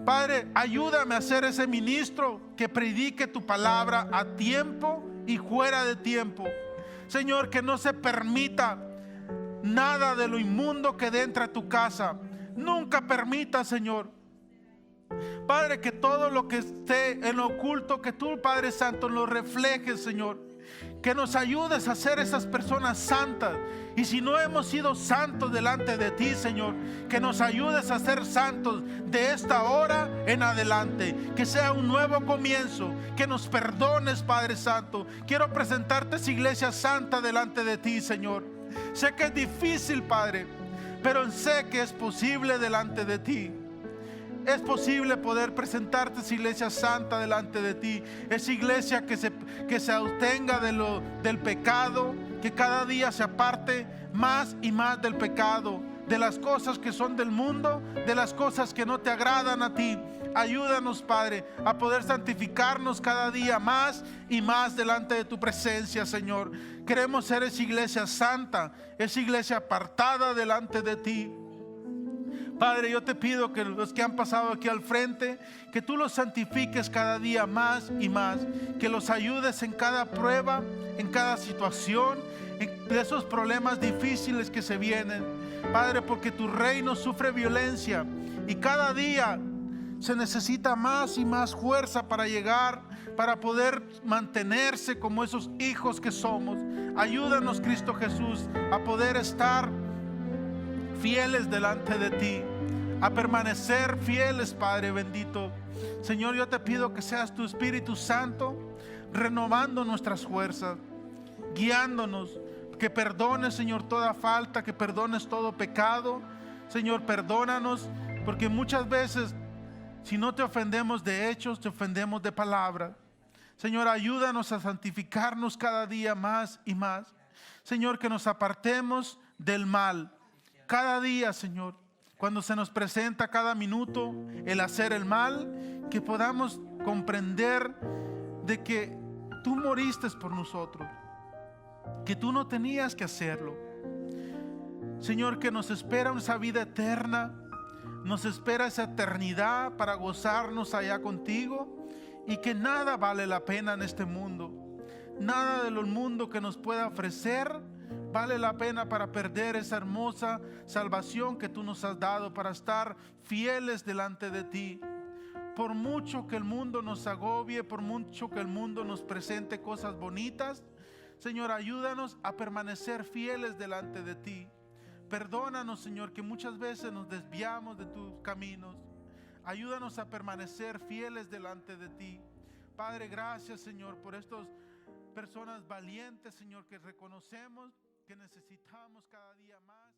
Padre, ayúdame a ser ese ministro que predique tu palabra a tiempo y fuera de tiempo. Señor, que no se permita nada de lo inmundo que entre a tu casa. Nunca permita, Señor. Padre, que todo lo que esté en lo oculto, que tú, Padre Santo, lo reflejes, Señor. Que nos ayudes a ser esas personas santas. Y si no hemos sido santos delante de ti, Señor, que nos ayudes a ser santos de esta hora en adelante. Que sea un nuevo comienzo. Que nos perdones, Padre Santo. Quiero presentarte esa iglesia santa delante de ti, Señor. Sé que es difícil, Padre, pero sé que es posible delante de ti. Es posible poder presentarte esa iglesia santa delante de ti. Esa iglesia que se abstenga del pecado, que cada día se aparte más y más del pecado, de las cosas que son del mundo, de las cosas que no te agradan a ti. Ayúdanos, Padre, a poder santificarnos cada día más y más delante de tu presencia, Señor. Queremos ser esa iglesia santa, esa iglesia apartada delante de ti. Padre, yo te pido que los que han pasado aquí al frente, que tú los santifiques cada día más y más, que los ayudes en cada prueba, en cada situación, de esos problemas difíciles que se vienen. Padre, porque tu reino sufre violencia y cada día se necesita más y más fuerza para llegar, para poder mantenerse como esos hijos que somos. Ayúdanos, Cristo Jesús, a poder estar fieles delante de ti, a permanecer fieles, Padre bendito. Señor, yo te pido que seas tu Espíritu Santo renovando nuestras fuerzas, guiándonos, que perdones, Señor, toda falta, que perdones todo pecado. Señor, perdónanos, porque muchas veces, si no te ofendemos de hechos, te ofendemos de palabra. Señor, ayúdanos a santificarnos cada día más y más. Señor, que nos apartemos del mal. Cada día, Señor, cuando se nos presenta cada minuto el hacer el mal, que podamos comprender de que tú moriste por nosotros, que tú no tenías que hacerlo. Señor, que nos espera esa vida eterna, nos espera esa eternidad para gozarnos allá contigo, y que nada vale la pena en este mundo. Nada del mundo que nos pueda ofrecer vale la pena para perder esa hermosa salvación que tú nos has dado, para estar fieles delante de ti. Por mucho que el mundo nos agobie, por mucho que el mundo nos presente cosas bonitas, Señor, ayúdanos a permanecer fieles delante de ti. Perdónanos, Señor, que muchas veces nos desviamos de tus caminos. Ayúdanos a permanecer fieles delante de ti. Padre, gracias, Señor, por estas personas valientes, Señor, que reconocemos que necesitamos cada día más.